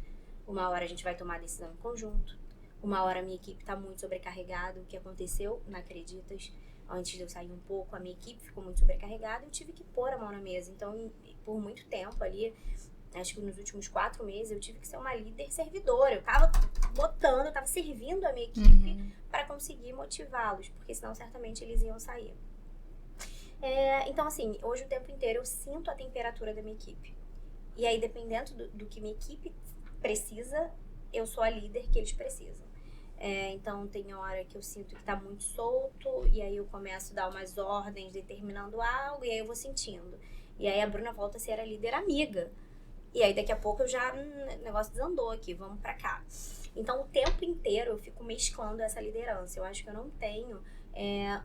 Uma hora a gente vai tomar a decisão em conjunto. Uma hora a minha equipe está muito sobrecarregada. O que aconteceu na Acreditas, antes de eu sair um pouco, a minha equipe ficou muito sobrecarregada. Eu tive que pôr a mão na mesa. Então, por muito tempo ali, acho que nos últimos 4 meses, eu tive que ser uma líder servidora. Eu estava botando, eu estava servindo a minha equipe para conseguir motivá-los, porque senão certamente eles iam sair. Então, assim, hoje o tempo inteiro eu sinto a temperatura da minha equipe. E aí, dependendo do que minha equipe precisa, eu sou a líder que eles precisam. Então, tem hora que eu sinto que tá muito solto, e aí eu começo a dar umas ordens determinando algo, e aí eu vou sentindo. E aí a Bruna volta a ser a líder amiga. E aí daqui a pouco eu já, o negócio desandou aqui, vamos pra cá. Então, o tempo inteiro eu fico mesclando essa liderança. Eu acho que eu não tenho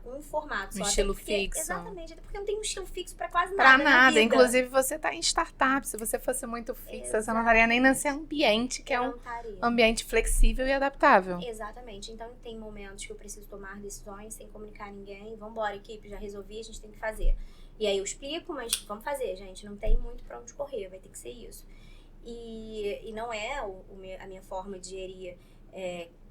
um formato. Um só estilo porque, fixo. Exatamente, até porque eu não tenho um estilo fixo pra quase Pra nada. nada. Inclusive, você tá em startup. Se você fosse muito fixa, você não estaria nem nesse ambiente, que é um ambiente flexível e adaptável. Exatamente. Então, tem momentos que eu preciso tomar decisões sem comunicar a ninguém. Vambora, equipe, já resolvi, a gente tem que fazer. E aí eu explico, mas vamos fazer, gente. Não tem muito pra onde correr, vai ter que ser isso. E não é a minha forma de gerir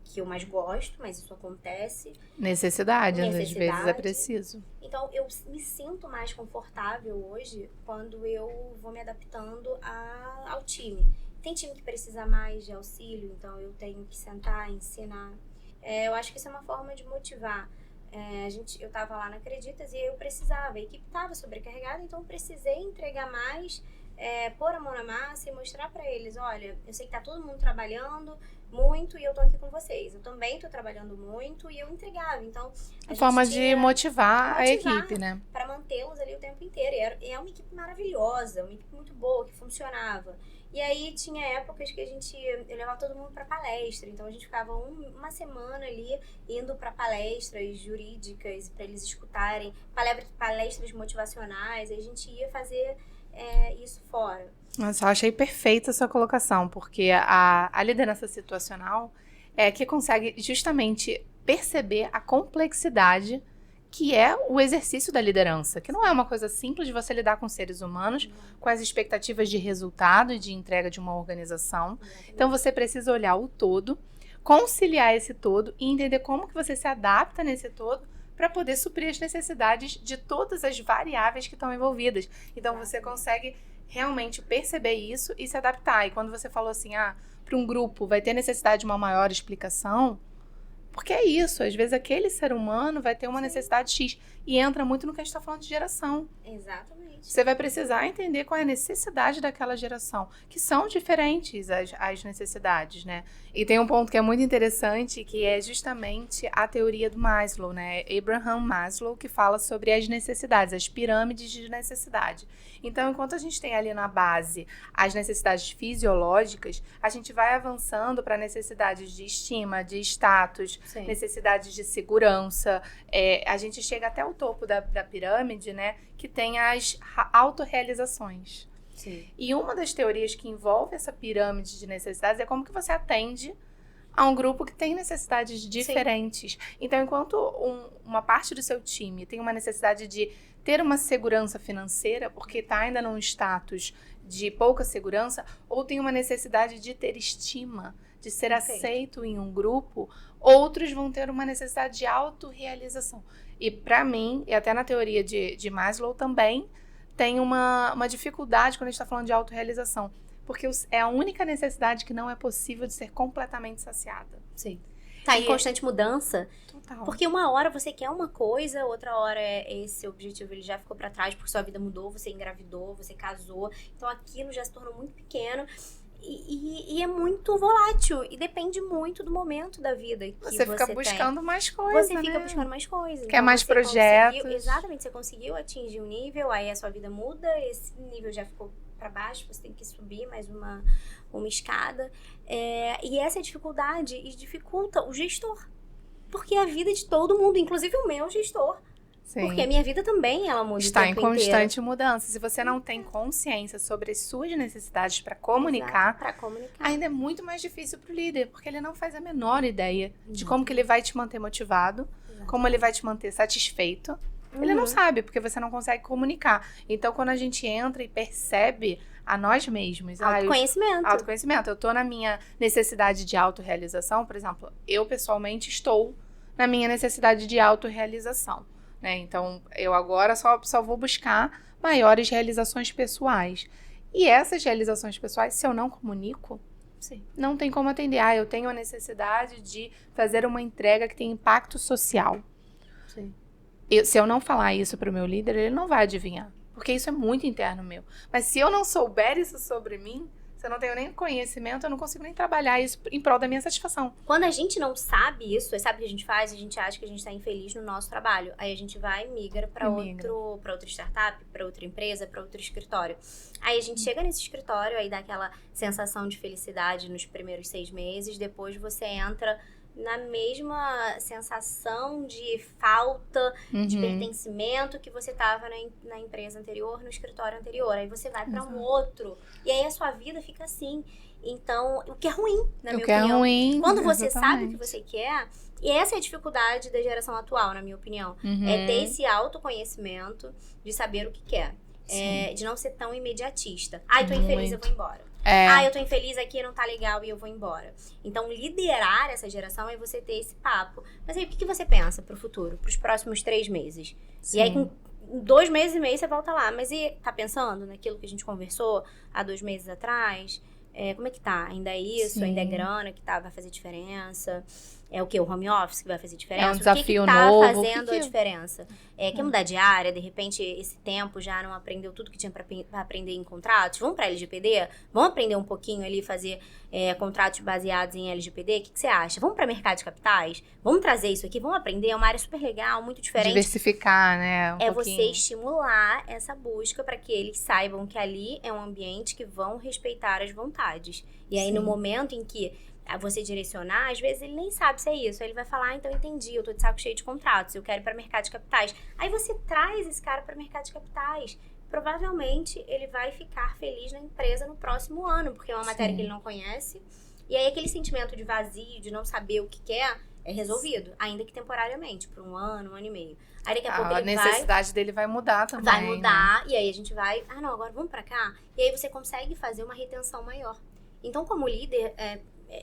que eu mais gosto, mas isso acontece. Necessidade, às vezes é preciso. Então, eu me sinto mais confortável hoje quando eu vou me adaptando ao time. Tem time que precisa mais de auxílio, então eu tenho que sentar, ensinar. Eu acho que isso é uma forma de motivar. Eu tava lá na Acreditas e eu precisava, a equipe tava sobrecarregada, então eu precisei entregar mais, pôr a mão na massa e mostrar pra eles, olha, eu sei que tá todo mundo trabalhando muito e eu tô aqui com vocês. Eu também tô trabalhando muito e eu entregava. Então, a forma de motivar a equipe, né? Para mantê-los ali o tempo inteiro. E é uma equipe maravilhosa, uma equipe muito boa, que funcionava. E aí tinha épocas que eu levava todo mundo para palestra. Então a gente ficava uma semana ali indo para palestras jurídicas para eles escutarem, palestras motivacionais. Aí a gente ia fazer isso fora. Nossa, eu achei perfeita a sua colocação, porque a liderança situacional é que consegue justamente perceber a complexidade que é o exercício da liderança, que não é uma coisa simples de você lidar com seres humanos, com as expectativas de resultado e de entrega de uma organização. Então você precisa olhar o todo, conciliar esse todo e entender como que você se adapta nesse todo para poder suprir as necessidades de todas as variáveis que estão envolvidas. Então você consegue realmente perceber isso e se adaptar. E quando você falou assim, para um grupo vai ter necessidade de uma maior explicação, Porque é isso, às vezes aquele ser humano vai ter uma necessidade X. E entra muito no que a gente está falando de geração. Exatamente. Você vai precisar entender qual é a necessidade daquela geração, que são diferentes as necessidades, né? E tem um ponto que é muito interessante, que é justamente a teoria do Maslow, né? Abraham Maslow, que fala sobre as necessidades, as pirâmides de necessidade. Então, enquanto a gente tem ali na base as necessidades fisiológicas, a gente vai avançando para necessidades de estima, de status, Sim. necessidades de segurança. A gente chega até o topo da pirâmide, né? Que tem as autorrealizações. Sim. E uma das teorias que envolve essa pirâmide de necessidades é como que você atende a um grupo que tem necessidades diferentes. Sim. Então, enquanto uma parte do seu time tem uma necessidade de ter uma segurança financeira, porque está ainda num status de pouca segurança, ou tem uma necessidade de ter estima, de ser aceito em um grupo, outros vão ter uma necessidade de autorrealização. E para mim, e até na teoria de Maslow também, tem uma dificuldade quando a gente está falando de autorrealização. Porque é a única necessidade que não é possível de ser completamente saciada. Sim. Tá em constante mudança. Total. Porque uma hora você quer uma coisa, outra hora esse objetivo ele já ficou pra trás porque sua vida mudou, você engravidou, você casou. Então aquilo já se tornou muito pequeno. E é muito volátil. E depende muito do momento da vida que você fica buscando mais coisas, Você fica buscando mais coisas. Quer mais projetos. Exatamente. Você conseguiu atingir um nível, aí a sua vida muda, esse nível já ficou pra baixo, você tem que subir mais uma escada. E essa é a dificuldade. E dificulta o gestor. Porque a vida de todo mundo, inclusive o meu gestor. Sim. Porque a minha vida também, ela muda Está o tempo em constante inteiro. mudança. Se você não tem consciência sobre as suas necessidades para comunicar, ainda é muito mais difícil para o líder, porque ele não faz a menor ideia de como que ele vai te manter motivado, como ele vai te manter satisfeito. Ele não sabe, porque você não consegue comunicar. Então, quando a gente entra e percebe a nós mesmos... Autoconhecimento. Eu tô na minha necessidade de autorrealização, por exemplo, eu pessoalmente estou na minha necessidade de autorrealização. Né? Então, eu agora só vou buscar maiores realizações pessoais. E essas realizações pessoais, se eu não comunico, não tem como atender. Eu tenho a necessidade de fazer uma entrega que tem impacto social. Sim. Se eu não falar isso para o meu líder, ele não vai adivinhar. Porque isso é muito interno meu. Mas se eu não souber isso sobre mim, se eu não tenho nem conhecimento, eu não consigo nem trabalhar isso em prol da minha satisfação. Quando a gente não sabe isso, sabe o que a gente faz? A gente acha que a gente está infeliz no nosso trabalho. Aí a gente vai e migra para outra startup, para outra empresa, para outro escritório. Aí a gente chega nesse escritório, aí dá aquela sensação de felicidade nos primeiros 6 meses. Depois você entra na mesma sensação de falta de pertencimento que você estava na empresa anterior, no escritório anterior. Aí você vai para um outro. E aí a sua vida fica assim. Então, o que é ruim, na minha opinião. Quando você sabe o que você quer... E essa é a dificuldade da geração atual, na minha opinião. É ter esse autoconhecimento de saber o que quer. De não ser tão imediatista. Tô infeliz, eu vou embora. Eu tô infeliz aqui, não tá legal e eu vou embora. Então, liderar essa geração é você ter esse papo. Mas aí, o que você pensa pro futuro? Pros próximos 3 meses? Sim. E aí, com 2 meses e meio, você volta lá. Mas e tá pensando naquilo que a gente conversou há 2 meses atrás? Como é que tá? Ainda é isso? Sim. Ainda é grana que vai fazer diferença? É o quê? O home office que vai fazer diferença? É um desafio o que novo. Tá fazendo a diferença? Quer mudar de área? De repente, esse tempo já não aprendeu tudo que tinha pra aprender em contratos? Vamos pra LGPD? Vamos aprender um pouquinho ali, fazer contratos baseados em LGPD? O que você acha? Vamos pra mercado de capitais? Vamos trazer isso aqui? Vamos aprender? É uma área super legal, muito diferente. Diversificar, né? Um pouquinho. Você estimular essa busca para que eles saibam que ali é um ambiente que vão respeitar as vontades. E aí, no momento em que você direcionar, às vezes ele nem sabe se é isso. Aí ele vai falar, então entendi, eu tô de saco cheio de contratos, eu quero ir para mercado de capitais. Aí você traz esse cara para mercado de capitais. Provavelmente ele vai ficar feliz na empresa no próximo ano, porque é uma matéria que ele não conhece. E aí aquele sentimento de vazio, de não saber o que quer, é resolvido, ainda que temporariamente, por 1 ano, 1 ano e meio. Aí daqui a pouco a necessidade dele vai mudar também. Vai mudar, né? E aí a gente vai, não, agora vamos pra cá. E aí você consegue fazer uma retenção maior. Então, como líder,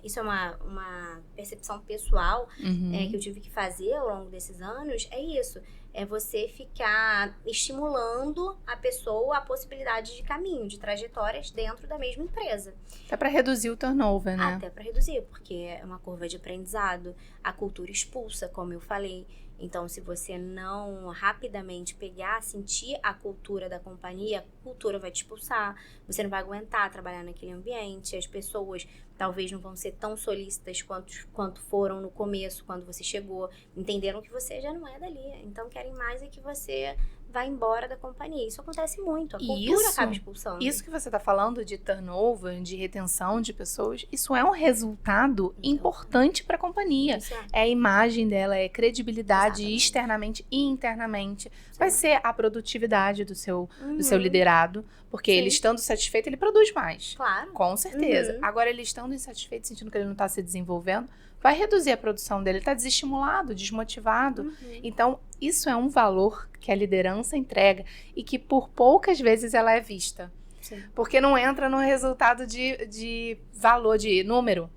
isso é uma percepção pessoal que eu tive que fazer ao longo desses anos, é isso. É você ficar estimulando a pessoa a possibilidade de caminho, de trajetórias dentro da mesma empresa. Até para reduzir o turnover, né? Até para reduzir, porque é uma curva de aprendizado. A cultura expulsa, como eu falei. Então, se você não rapidamente pegar, sentir a cultura da companhia, a cultura vai te expulsar. Você não vai aguentar trabalhar naquele ambiente. As pessoas talvez não vão ser tão solícitas quanto foram no começo, quando você chegou. Entenderam que você já não é dali. Então, querem mais é que você vá embora da companhia. Isso acontece muito. A cultura acaba expulsando. Isso que você está falando de turnover, de retenção de pessoas, isso é um resultado importante para a companhia. É a imagem dela, é credibilidade externamente e internamente. Vai ser a produtividade do seu liderado, porque ele estando satisfeito, ele produz mais. Claro. Com certeza. Agora, ele estando insatisfeito, sentindo que ele não está se desenvolvendo, vai reduzir a produção dele, ele está desestimulado, desmotivado. Então, isso é um valor que a liderança entrega e que por poucas vezes ela é vista. Sim. Porque não entra no resultado de valor, de número.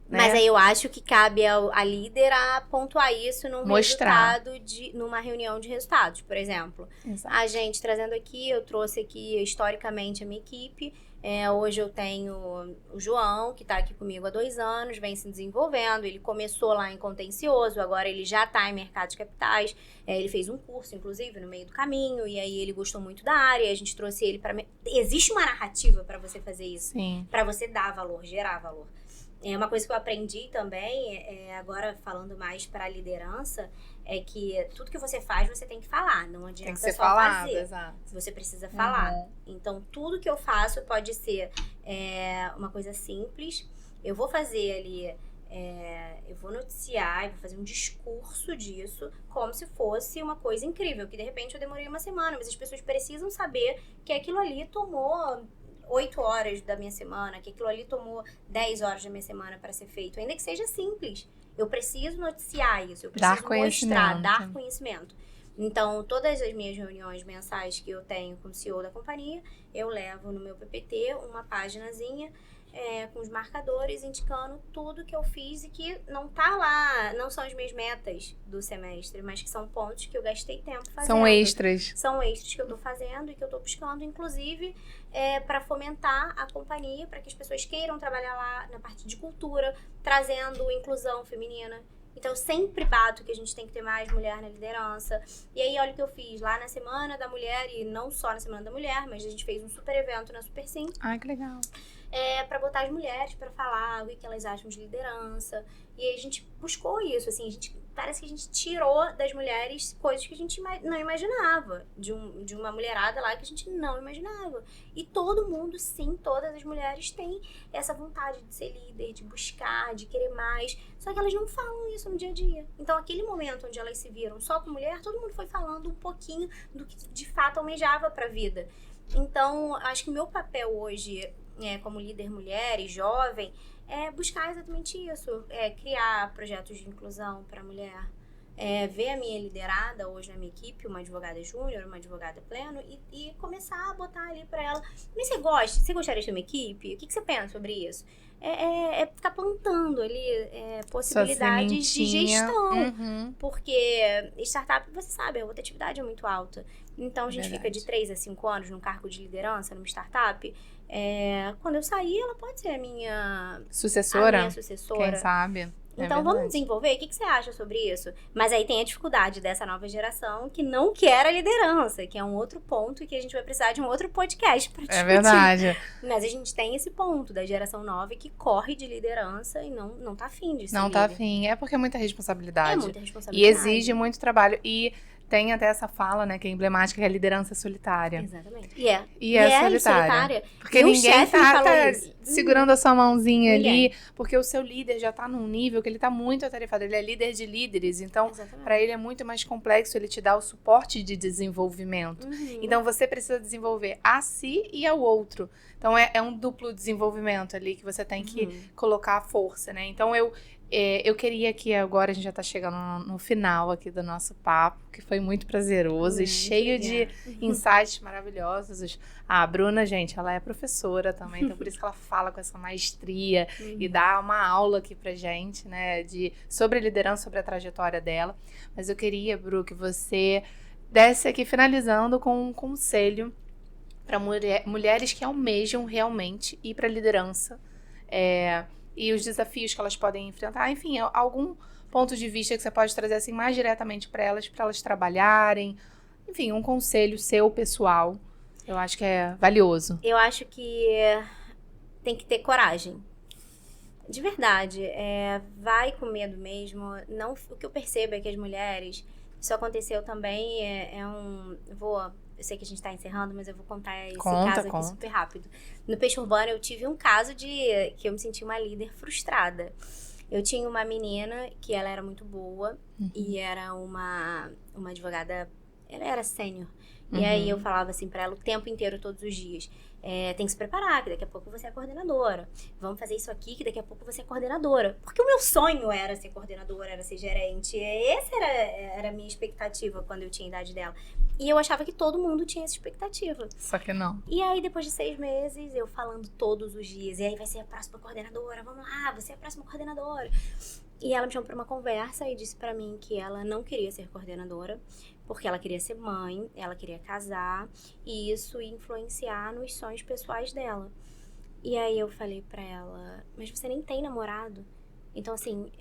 Né? Mas aí eu acho que cabe a líder a pontuar isso numa reunião de resultados, por exemplo. Exato. A gente trazendo aqui, eu trouxe aqui historicamente a minha equipe. Hoje eu tenho o João, que está aqui comigo há 2 anos, vem se desenvolvendo. Ele começou lá em contencioso, agora ele já está em mercado de capitais. Ele fez um curso, inclusive, no meio do caminho, e aí ele gostou muito da área. A gente trouxe ele para... Existe uma narrativa para você fazer isso, para você dar valor, gerar valor. Uma coisa que eu aprendi também, agora falando mais para a liderança, é que tudo que você faz, você tem que falar. Não adianta tem que ser só falado, fazer. Exato. Você precisa falar. Então, tudo que eu faço pode ser uma coisa simples. Eu vou fazer ali... eu vou noticiar, eu vou fazer um discurso disso, como se fosse uma coisa incrível. Que, de repente, eu demorei 1 semana, mas as pessoas precisam saber que aquilo ali tomou 8 horas da minha semana, que aquilo ali tomou 10 horas da minha semana para ser feito. Ainda que seja simples. Eu preciso noticiar isso, eu preciso mostrar, dar conhecimento. Então, todas as minhas reuniões mensais que eu tenho com o CEO da companhia, eu levo no meu PPT uma paginazinha com os marcadores indicando tudo que eu fiz e que não tá lá, não são as minhas metas do semestre, mas que são pontos que eu gastei tempo fazendo. São extras. São extras que eu tô fazendo e que eu tô buscando, inclusive, para fomentar a companhia, para que as pessoas queiram trabalhar lá na parte de cultura, trazendo inclusão feminina. Então, eu sempre bato que a gente tem que ter mais mulher na liderança. E aí, olha o que eu fiz lá na Semana da Mulher, e não só na Semana da Mulher, mas a gente fez um super evento na Super Sim. Ai, que legal. Para botar as mulheres para falar o que elas acham de liderança. E aí a gente buscou isso, assim, parece que a gente tirou das mulheres coisas que a gente não imaginava, de uma mulherada lá que a gente não imaginava. E todo mundo, sim, todas as mulheres têm essa vontade de ser líder, de buscar, de querer mais, só que elas não falam isso no dia a dia. Então, aquele momento onde elas se viram só com mulher, todo mundo foi falando um pouquinho do que de fato almejava para a vida. Então, acho que o meu papel hoje, como líder mulher e jovem, é buscar exatamente isso, criar projetos de inclusão para a mulher, ver a minha liderada hoje na minha equipe, uma advogada júnior, uma advogada pleno, e começar a botar ali para ela, mas você gostaria de ter uma equipe? O que você pensa sobre isso? Ficar plantando ali possibilidades de gestão, porque startup, você sabe, a rotatividade é muito alta. Então, a gente fica de 3 a 5 anos num cargo de liderança, numa startup. Quando eu sair, ela pode ser a minha sucessora. Quem sabe? Então, vamos desenvolver? O que você acha sobre isso? Mas aí tem a dificuldade dessa nova geração que não quer a liderança, que é um outro ponto que a gente vai precisar de um outro podcast para discutir. É verdade. Mas a gente tem esse ponto da geração nova que corre de liderança e não tá afim de ser Não líder. tá afim. É porque é muita responsabilidade. É muita responsabilidade. E exige muito trabalho. E tem até essa fala, né, que é emblemática, que é a liderança solitária. Exatamente. E é solitária. Porque e ninguém tá segurando a sua mãozinha Ninguém. ali, porque o seu líder já tá num nível que ele tá muito atarefado. Ele é líder de líderes, então para ele é muito mais complexo, ele te dá o suporte de desenvolvimento. Então você precisa desenvolver a si e ao outro. Então é um duplo desenvolvimento ali que você tem que colocar a força, né? Então Eu queria que agora a gente já está chegando no final aqui do nosso papo, que foi muito prazeroso e cheio de insights maravilhosos. A Bruna, gente, ela é professora também, então por isso que ela fala com essa maestria e dá uma aula aqui pra gente, né, sobre liderança, sobre a trajetória dela. Mas eu queria, Bru, que você desse aqui, finalizando, com um conselho para mulheres que almejam realmente ir para a liderança, e os desafios que elas podem enfrentar, enfim, algum ponto de vista que você pode trazer assim, mais diretamente para elas trabalharem, enfim, um conselho seu, pessoal, eu acho que é valioso. Eu acho que tem que ter coragem. De verdade, vai com medo mesmo. Não, o que eu percebo é que as mulheres, isso aconteceu também, eu sei que a gente tá encerrando, mas eu vou contar esse caso aqui super rápido. No Peixe Urbano, eu tive um caso que eu me senti uma líder frustrada. Eu tinha uma menina que ela era muito boa e era uma advogada, ela era sênior. E aí eu falava assim pra ela o tempo inteiro, todos os dias. Tem que se preparar, que daqui a pouco você é coordenadora. Vamos fazer isso aqui, que daqui a pouco você é coordenadora. Porque o meu sonho era ser coordenadora, era ser gerente. Essa era a minha expectativa quando eu tinha a idade dela. E eu achava que todo mundo tinha essa expectativa. Só que não. E aí, depois de 6 meses, eu falando todos os dias. E aí, vai ser a próxima coordenadora. Vamos lá, você é a próxima coordenadora. E ela me chamou pra uma conversa e disse pra mim que ela não queria ser coordenadora. Porque ela queria ser mãe, ela queria casar. E isso ia influenciar nos sonhos pessoais dela. E aí, eu falei pra ela, mas você nem tem namorado. Então, assim...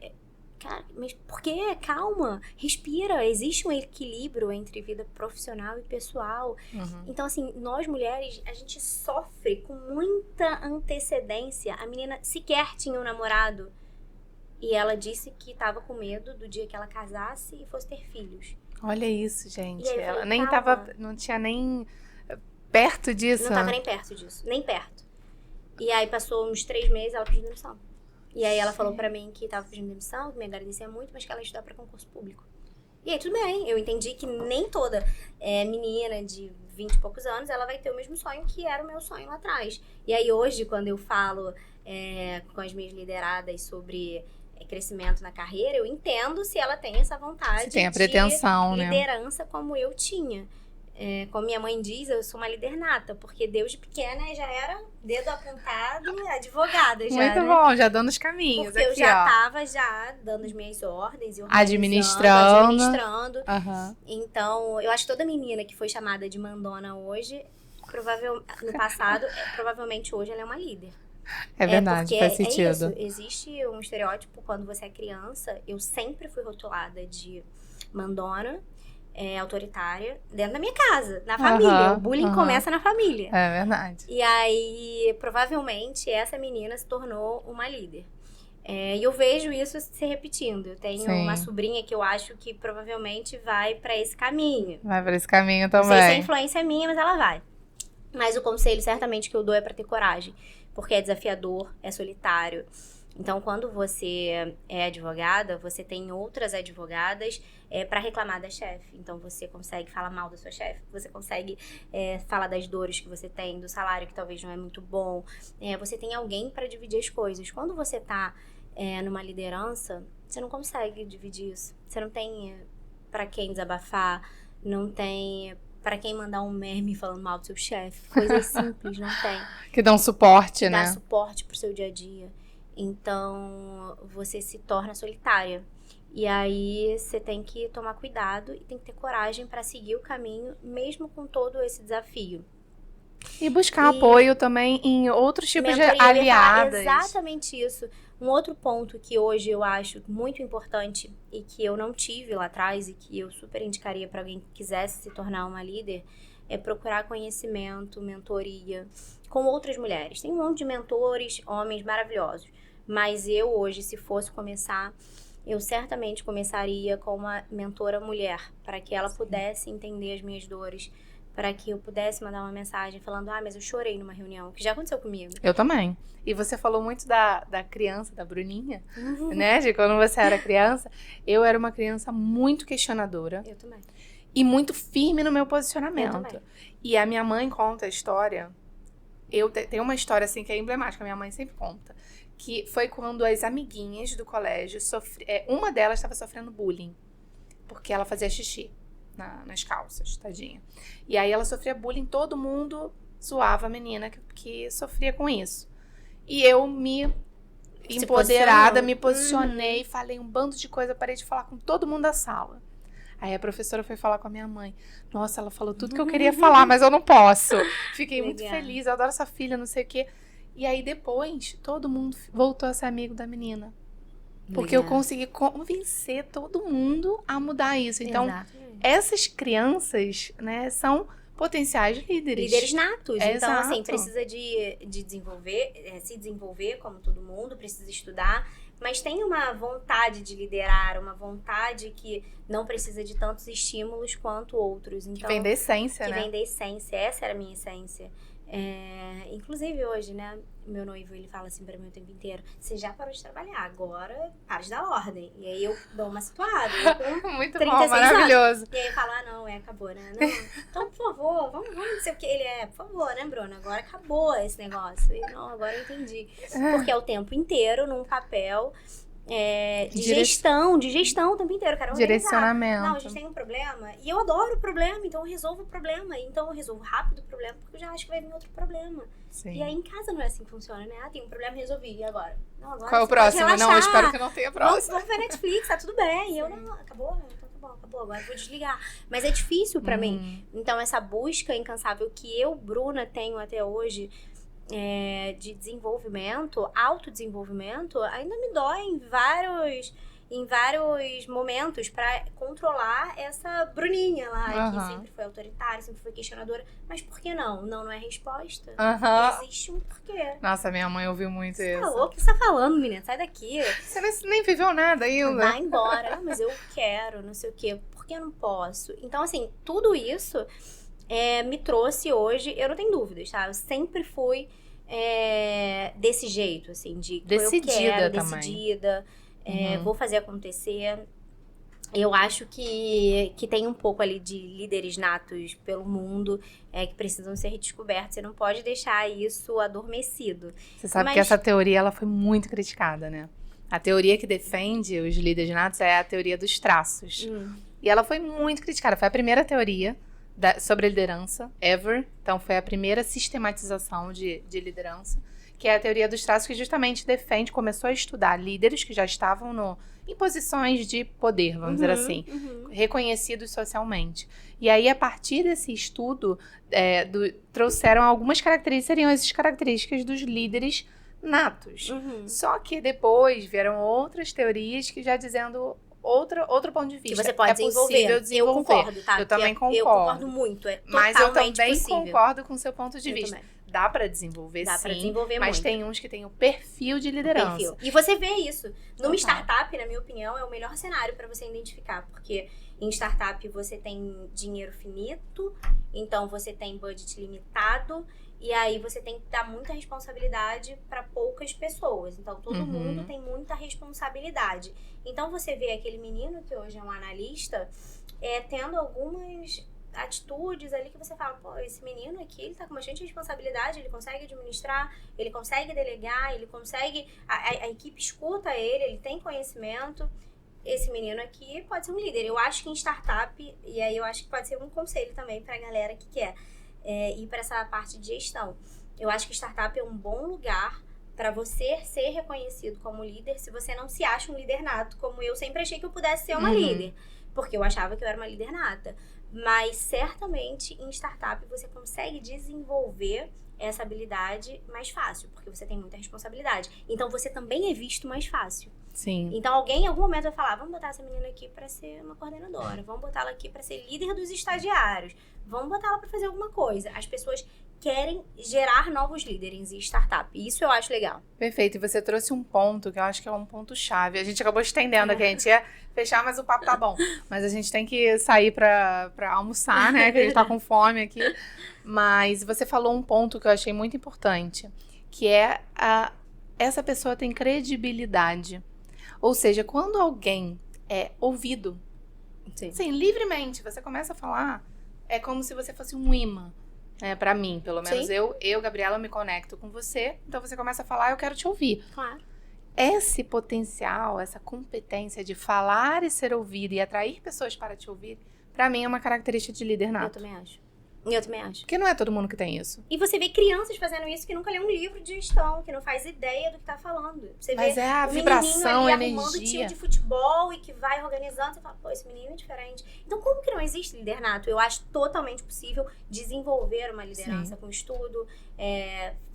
Cara, mas por quê? Calma, respira. Existe um equilíbrio entre vida profissional e pessoal. Então, assim, nós mulheres, a gente sofre com muita antecedência. A menina sequer tinha um namorado. E ela disse que estava com medo do dia que ela casasse e fosse ter filhos. Olha isso, gente. Aí, ela falei, nem não tinha nem perto disso. Não estava nem perto disso, nem perto. E aí, passou uns 3 meses, ela pediu demissão. E aí ela falou pra mim que tava pedindo demissão, que me agradecia muito, mas que ela ia estudar pra concurso público. E aí tudo bem, eu entendi que nem toda menina de 20 e poucos anos, ela vai ter o mesmo sonho que era o meu sonho lá atrás. E aí hoje, quando eu falo com as minhas lideradas sobre crescimento na carreira, eu entendo se ela tem essa vontade tem a pretensão, de liderança, né? Como eu tinha. Como minha mãe diz, eu sou uma líder nata, porque Deus de pequena já era dedo apontado, advogada já, muito, né? Bom, já dando os caminhos. Porque aqui, eu já tava dando as minhas ordens e administrando. Então, eu acho que toda menina que foi chamada de mandona hoje, no passado, provavelmente hoje ela é uma líder. É verdade, faz sentido. Isso, existe um estereótipo quando você é criança. Eu sempre fui rotulada de mandona, autoritária, dentro da minha casa, na família. O bullying começa na família. É verdade. E aí, provavelmente, essa menina se tornou uma líder. E eu vejo isso se repetindo. Eu tenho uma sobrinha que eu acho que provavelmente vai pra esse caminho. Vai pra esse caminho também. Não sei se é influência minha, mas ela vai. Mas o conselho, certamente, que eu dou é pra ter coragem. Porque é desafiador, é solitário. Então, quando você é advogada, você tem outras advogadas para reclamar da chefe. Então, você consegue falar mal da sua chefe, você consegue falar das dores que você tem, do salário que talvez não é muito bom. Você tem alguém para dividir as coisas. Quando você tá numa liderança, você não consegue dividir isso. Você não tem para quem desabafar, não tem para quem mandar um meme falando mal do seu chefe. Coisas simples, não tem. Que dão suporte, né? Dá suporte pro seu dia a dia. Então, você se torna solitária. E aí, você tem que tomar cuidado e tem que ter coragem para seguir o caminho, mesmo com todo esse desafio. E buscar apoio também em outros tipos de aliadas. Exatamente isso. Um outro ponto que hoje eu acho muito importante e que eu não tive lá atrás e que eu super indicaria para alguém que quisesse se tornar uma líder é procurar conhecimento, mentoria com outras mulheres. Tem um monte de mentores, homens maravilhosos. Mas eu hoje, se fosse começar, eu certamente começaria com uma mentora mulher, para que ela pudesse entender as minhas dores, para que eu pudesse mandar uma mensagem falando, mas eu chorei numa reunião, que já aconteceu comigo. Eu também. E você falou muito da criança, da Bruninha, né? De quando você era criança. Eu era uma criança muito questionadora. Eu também. E muito firme no meu posicionamento. Eu também. E a minha mãe conta a história. Tem uma história, assim, que é emblemática, minha mãe sempre conta, que foi quando as amiguinhas do colégio, uma delas estava sofrendo bullying, porque ela fazia xixi nas calças, tadinha. E aí ela sofria bullying, todo mundo zoava a menina que sofria com isso. E eu empoderada, me posicionei, falei um bando de coisa, parei de falar com todo mundo da sala. Aí a professora foi falar com a minha mãe. Nossa, ela falou tudo que eu queria falar, mas eu não posso. Fiquei muito feliz, eu adoro essa filha, não sei o quê. E aí depois, todo mundo voltou a ser amigo da menina. Porque eu consegui convencer todo mundo a mudar isso. Então, essas crianças, né, são potenciais líderes. Líderes natos. Então, assim, precisa de desenvolver, se desenvolver como todo mundo, precisa estudar, mas tem uma vontade de liderar, uma vontade que não precisa de tantos estímulos quanto outros. Então, que vem da essência, né? Que vem da essência. Essa era a minha essência. Inclusive hoje, né, meu noivo, ele fala assim pra mim o tempo inteiro: você já parou de trabalhar, agora para de dar ordem. E aí eu dou uma situada, muito bom, maravilhoso. E aí eu falo: não, acabou, né? Não, então, por favor, vamos, não sei o que ele por favor, né, Bruna, agora acabou esse negócio. E, não, agora eu entendi. Porque é o tempo inteiro num papel de gestão o tempo inteiro, cara. Direcionamento. Não, a gente tem um problema e eu adoro o problema, então eu resolvo o problema. Então eu resolvo rápido o problema porque eu já acho que vai vir outro problema. Sim. E aí em casa não é assim que funciona, né? Tem um problema, resolvi, e agora? Não, agora qual é o próximo? Não, eu espero que não tenha próximo. Vamos ver Netflix, tá tudo bem. E eu, não, acabou? Então tá bom, acabou, agora eu vou desligar. Mas é difícil pra mim. Então essa busca incansável que eu, Bruna, tenho até hoje, de desenvolvimento, autodesenvolvimento, ainda me dói em vários momentos pra controlar essa Bruninha lá, que sempre foi autoritária, sempre foi questionadora. Mas por que não? Não é resposta. Existe um porquê. Nossa, minha mãe ouviu muito isso. Tá louco? O que você tá falando, menina? Sai daqui. Você nem viveu nada ainda. Vai embora. Mas eu quero, não sei o quê. Por que eu não posso? Então, assim, tudo isso me trouxe hoje, eu não tenho dúvidas, tá? Eu sempre fui desse jeito, assim, decidida. Vou fazer acontecer. Eu acho que tem um pouco ali de líderes natos pelo mundo que precisam ser redescobertos. Você não pode deixar isso adormecido. Você sabe que essa teoria ela foi muito criticada, né? A teoria que defende os líderes natos é a teoria dos traços. E ela foi muito criticada. Foi a primeira teoria sobre liderança ever. Então, foi a primeira sistematização de liderança, que é a teoria dos traços, que justamente começou a estudar líderes que já estavam em posições de poder, vamos dizer assim, reconhecidos socialmente. E aí, a partir desse estudo, trouxeram algumas características, seriam essas características dos líderes natos. Só que depois vieram outras teorias que já dizendo outro ponto de vista. Que você pode desenvolver. Eu concordo, tá? Eu também concordo. Eu concordo muito. Mas eu também possível. concordo com o seu ponto de vista. Também. Dá pra desenvolver, Dá sim. pra desenvolver mas muito. tem uns que tem o perfil de liderança. E você vê isso. Numa startup, na minha opinião, é o melhor cenário pra você identificar. Porque em startup você tem dinheiro finito, então você tem budget limitado, e aí você tem que dar muita responsabilidade para poucas pessoas. Então, todo mundo tem muita responsabilidade. Então, você vê aquele menino que hoje é um analista, tendo algumas atitudes ali que você fala: pô, esse menino aqui, ele tá com bastante responsabilidade, ele consegue administrar, ele consegue delegar, ele consegue... A equipe escuta ele tem conhecimento. Esse menino aqui pode ser um líder. Eu acho que em startup, e aí eu acho que pode ser um conselho também pra galera que quer ir para essa parte de gestão. Eu acho que startup é um bom lugar para você ser reconhecido como líder, se você não se acha um líder nato, como eu sempre achei que eu pudesse ser uma líder, porque eu achava que eu era uma líder nata. Mas certamente em startup você consegue desenvolver essa habilidade mais fácil, porque você tem muita responsabilidade. Então você também é visto mais fácil. Sim. Então alguém em algum momento vai falar: vamos botar essa menina aqui para ser uma coordenadora, vamos botar ela aqui para ser líder dos estagiários, vamos botar ela para fazer alguma coisa. As pessoas querem gerar novos líderes em startup. E isso eu acho legal. Perfeito. E você trouxe um ponto que eu acho que é um ponto chave. A gente acabou estendendo aqui, a gente ia fechar, mas o papo tá bom. Mas a gente tem que sair pra almoçar, né? Que a gente tá com fome aqui. Mas você falou um ponto que eu achei muito importante, que é essa pessoa tem credibilidade. Ou seja, quando alguém é ouvido, sim, livremente, você começa a falar, é como se você fosse um imã. Pra mim, pelo menos. Sim. Eu, Gabriela, me conecto com você. Então você começa a falar, eu quero te ouvir. Claro. Esse potencial, essa competência de falar e ser ouvido e atrair pessoas para te ouvir, pra mim é uma característica de líder nato. Eu também acho. Porque não é todo mundo que tem isso. E você vê crianças fazendo isso que nunca lê um livro de gestão, que não faz ideia do que tá falando. Você Mas vê é a o vibração, menininho a ali arrumando time energia. de futebol e que vai organizando. Você fala, pô, esse menino é diferente. Então, como que não existe líder nato? Eu acho totalmente possível desenvolver uma liderança com estudo,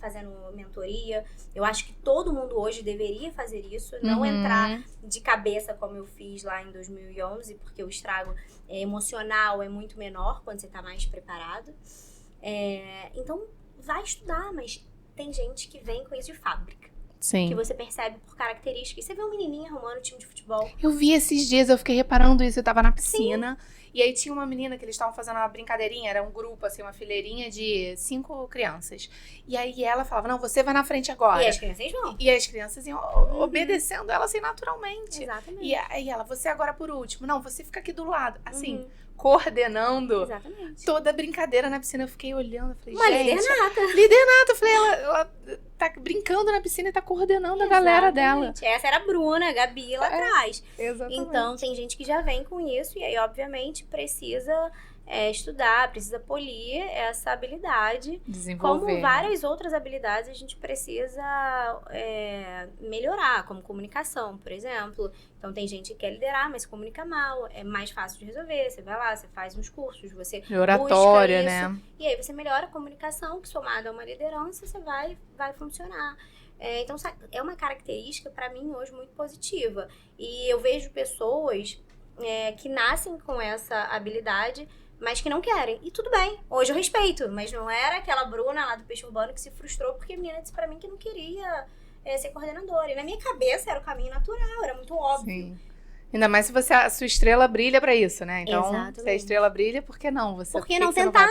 fazendo mentoria. Eu acho que todo mundo hoje deveria fazer isso. Não entrar de cabeça como eu fiz lá em 2011, porque o estrago emocional é muito menor quando você tá mais preparado. Então, vai estudar, mas tem gente que vem com isso de fábrica. Sim. Que você percebe por características. Você vê um menininho arrumando time de futebol. Eu vi esses dias, eu fiquei reparando isso. Eu tava na piscina. E aí tinha uma menina que eles estavam fazendo uma brincadeirinha. Era um grupo, assim, uma fileirinha de 5 crianças. E aí ela falava, não, você vai na frente agora. E as crianças vão. E as crianças iam obedecendo ela, assim, naturalmente. Exatamente. E aí ela, você agora por último. Não, você fica aqui do lado. Assim, coordenando Exatamente. toda a brincadeira na piscina. Eu fiquei olhando, eu falei, Uma gente... líder nata. Líder nata. Eu falei, ela tá brincando na piscina e tá coordenando a galera dela. Exatamente. Essa era a Bruna, a Gabi lá atrás. Exatamente. Então, tem gente que já vem com isso e aí, obviamente, precisa estudar, precisa polir essa habilidade. Desenvolver. Como várias outras habilidades, a gente precisa melhorar, como comunicação, por exemplo. Então, tem gente que quer liderar, mas se comunica mal. É mais fácil de resolver. Você vai lá, você faz uns cursos, você De oratória, busca isso, né? E aí, você melhora a comunicação, que somada a uma liderança, você vai funcionar. Então, é uma característica, para mim, hoje, muito positiva. E eu vejo pessoas que nascem com essa habilidade, mas que não querem. E tudo bem, hoje eu respeito, mas não era aquela Bruna lá do Peixe Urbano que se frustrou porque a menina disse pra mim que não queria ser coordenadora. E na minha cabeça era o caminho natural, era muito óbvio. Sim. Ainda mais se a sua estrela brilha pra isso, né? Então, Exatamente. se a estrela brilha, por que não? Por que não tentar,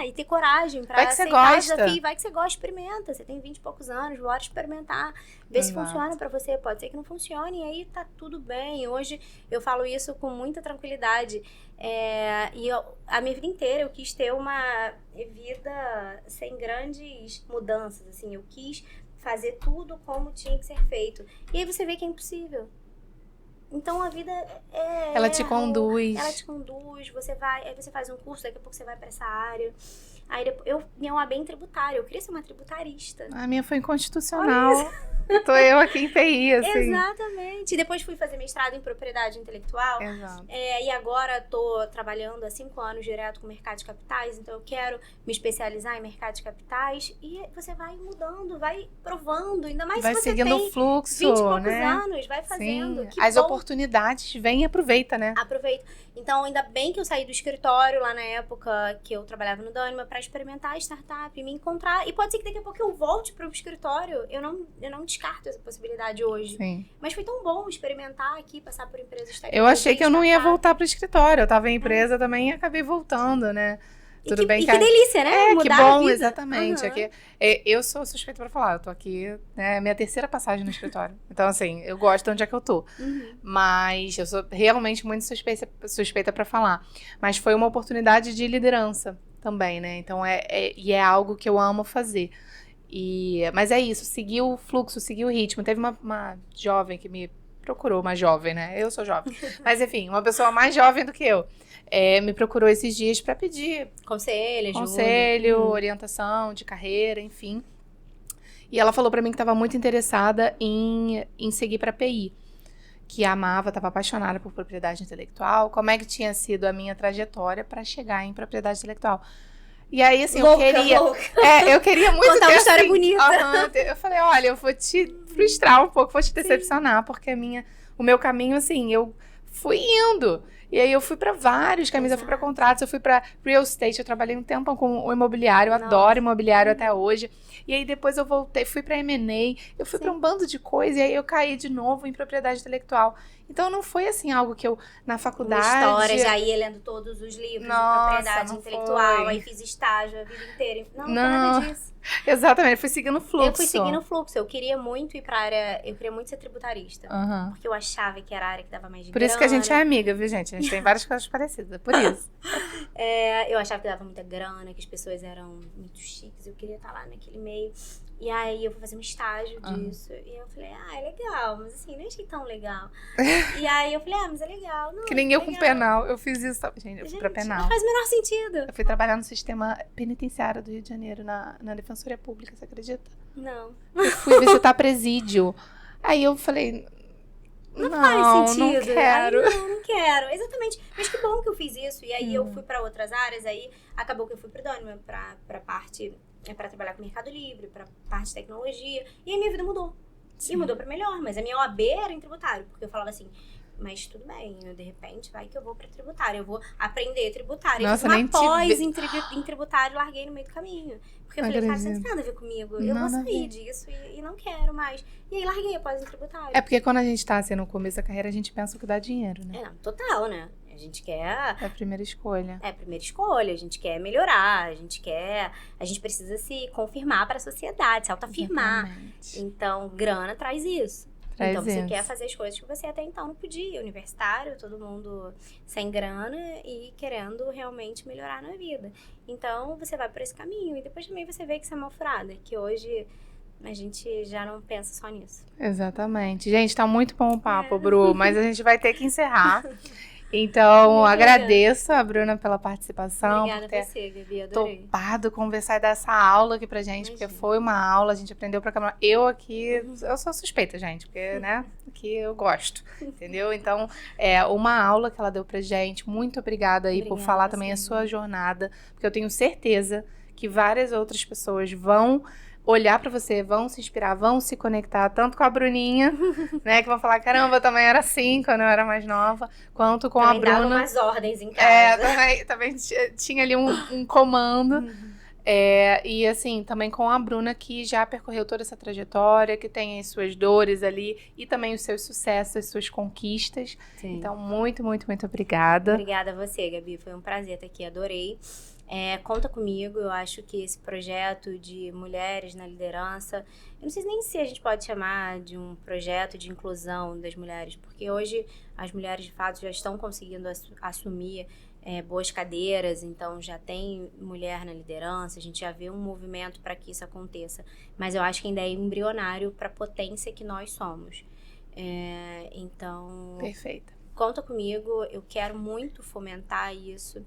e ter coragem pra Vai que você aceitar o gosta. desafio. Vai que você gosta, experimenta. Você tem 20 e poucos anos, bora experimentar. Ver se Exato. funciona pra você. Pode ser que não funcione, e aí tá tudo bem. Hoje eu falo isso com muita tranquilidade. E a minha vida inteira eu quis ter uma vida sem grandes mudanças, assim. Eu quis fazer tudo como tinha que ser feito. E aí você vê que é impossível. Então a vida Ela te conduz. Ela te conduz, aí você faz um curso, daqui a pouco você vai pra essa área. Aí depois, minha OAB em tributário, eu queria ser uma tributarista. A minha foi inconstitucional. Tô eu aqui em TI, assim. Exatamente. E depois fui fazer mestrado em propriedade intelectual. Exato. E agora tô trabalhando há 5 anos direto com mercado de capitais, então eu quero me especializar em mercado de capitais. E você vai mudando, vai provando, ainda mais Vai se você seguindo tem o fluxo, 20 e poucos né? anos, vai fazendo. Sim. Que As bom. oportunidades vêm e aproveita, né? Aproveito. Então, ainda bem que eu saí do escritório lá na época que eu trabalhava no Dânima pra experimentar a startup, me encontrar. E pode ser que daqui a pouco eu volte pro escritório. Eu não descarto essa possibilidade hoje. Sim. Mas foi tão bom experimentar aqui, passar por empresas técnicas. Eu achei que eu não ia startup. voltar pro escritório. Eu tava em empresa também e acabei voltando, né? Tudo bem que delícia, né? que Mudar bom, a vida. exatamente. Uhum. Aqui, eu sou suspeita pra falar. Eu tô aqui, né? É minha terceira passagem no escritório. Então, assim, eu gosto de onde é que eu tô. Uhum. Mas eu sou realmente muito suspeita pra falar. Mas foi uma oportunidade de liderança também, né? Então, é algo que eu amo fazer. Mas é isso, seguir o fluxo, seguir o ritmo. Teve uma jovem que me procurou, uma jovem, né? Eu sou jovem. Mas, enfim, uma pessoa mais jovem do que eu. Me procurou esses dias pra pedir conselho, orientação de carreira, enfim. E ela falou pra mim que estava muito interessada em seguir pra PI. Que amava, estava apaixonada por propriedade intelectual. Como é que tinha sido a minha trajetória pra chegar em propriedade intelectual? E aí, assim, Louca. eu queria muito Contar uma história bonita. Eu falei, olha, eu vou te frustrar um pouco, vou te decepcionar, porque o meu caminho, assim, eu fui indo. E aí eu fui pra vários caminhos, eu fui pra contratos, eu fui pra real estate, eu trabalhei um tempo com o imobiliário, eu adoro imobiliário até hoje. E aí depois eu voltei, fui pra M&A, eu fui pra um bando de coisa, e aí eu caí de novo em propriedade intelectual. Então não foi assim algo que eu, na faculdade... Uma história, já ia lendo todos os livros de propriedade intelectual, aí fiz estágio a vida inteira. Não foi nada disso. Exatamente, eu fui seguindo o fluxo. Eu fui seguindo o fluxo, eu queria muito ir pra área, eu queria muito ser tributarista. Uhum. Porque eu achava que era a área que dava mais de Por isso que a gente é amiga, viu, gente? A gente tem várias coisas parecidas, por isso. Eu achava que dava muita grana, que as pessoas eram muito chiques, eu queria estar lá naquele meio. E aí eu fui fazer um estágio disso. E eu falei, é legal, mas assim, não achei tão legal. E aí eu falei, mas é legal. Não, que nem eu com penal, eu fiz isso. Gente, eu fui pra penal. Não faz o menor sentido. Eu fui trabalhar no sistema penitenciário do Rio de Janeiro, na Defensoria Pública, você acredita? Não. Eu fui visitar presídio. Aí eu falei... Não faz sentido. Não quero. Aí, não quero. Exatamente. Mas que bom que eu fiz isso. E aí eu fui pra outras áreas. Aí acabou que eu fui pro Dânima pra parte... pra trabalhar com Mercado Livre, pra parte de tecnologia. E aí minha vida mudou. Sim. E mudou pra melhor. Mas a minha OAB era em tributário. Porque eu falava assim... Mas tudo bem, de repente vai que eu vou pra tributário. Eu vou aprender tributário. Nossa, eu fiz uma pós em tributário e larguei no meio do caminho. Porque eu falei, cara, isso não tem nada a ver comigo. Eu vou sair disso e não quero mais. E aí larguei a pós em tributário. É porque quando a gente tá assim no começo da carreira, a gente pensa o que dá dinheiro, né? Total, né? A gente quer... É a primeira escolha. É a primeira escolha. A gente quer melhorar. A gente precisa se confirmar para a sociedade, se autoafirmar. Exatamente. Então, grana traz isso. Então, você quer fazer as coisas que você até então não podia. Universitário, todo mundo sem grana e querendo realmente melhorar na vida. Então, você vai por esse caminho. E depois também você vê que você é mal furada. Que hoje a gente já não pensa só nisso. Exatamente. Gente, tá muito bom o papo, Bru. Mas a gente vai ter que encerrar. Então, agradeço a Bruna pela participação. Obrigada a você, Gabi, adorei. Topado conversar e dar essa aula aqui pra gente, porque foi uma aula, a gente aprendeu pra câmera. Eu sou suspeita, gente, porque, né, aqui eu gosto, entendeu? Então, uma aula que ela deu pra gente. Muito obrigada aí por falar também a sua jornada, porque eu tenho certeza que várias outras pessoas vão olhar pra você, vão se inspirar, vão se conectar, tanto com a Bruninha, né, que vão falar, caramba, eu também era assim quando eu era mais nova, quanto com também a Bruna. Dava umas ordens em casa. Também tinha ali um comando. E assim, também com a Bruna, que já percorreu toda essa trajetória, que tem as suas dores ali, e também os seus sucessos, as suas conquistas. Sim. Então, muito, muito, muito obrigada. Obrigada a você, Gabi, foi um prazer estar aqui, adorei. Conta comigo, eu acho que esse projeto de mulheres na liderança, eu não sei nem se a gente pode chamar de um projeto de inclusão das mulheres, porque hoje as mulheres de fato já estão conseguindo assumir boas cadeiras, então já tem mulher na liderança, a gente já vê um movimento para que isso aconteça, mas eu acho que ainda é embrionário para a potência que nós somos. Então, perfeita. Conta comigo, eu quero muito fomentar isso.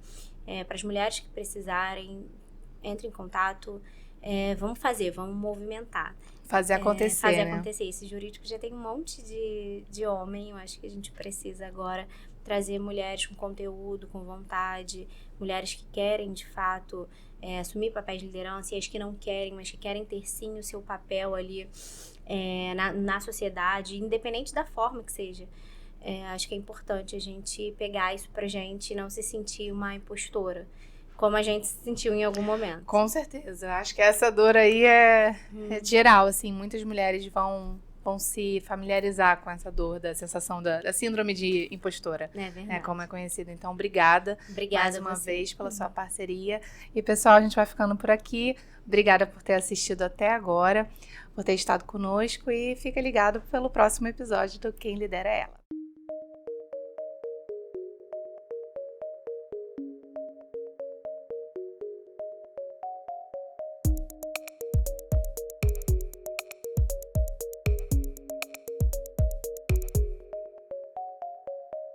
Para as mulheres que precisarem, entre em contato, vamos movimentar. Fazer acontecer, né? Acontecer. Esse jurídico já tem um monte de homem, eu acho que a gente precisa agora trazer mulheres com conteúdo, com vontade, mulheres que querem, de fato, assumir papéis de liderança, e as que não querem, mas que querem ter, sim, o seu papel ali na sociedade, independente da forma que seja. Acho que é importante a gente pegar isso pra gente e não se sentir uma impostora, como a gente se sentiu em algum momento. Com certeza. Acho que essa dor aí é geral, assim. Muitas mulheres vão se familiarizar com essa dor, da sensação da síndrome de impostora. É verdade. Como é conhecida. Então, obrigada mais uma você. vez pela sua parceria. E, pessoal, a gente vai ficando por aqui. Obrigada por ter assistido até agora, por ter estado conosco, e fica ligado pelo próximo episódio do Quem Lidera Ela.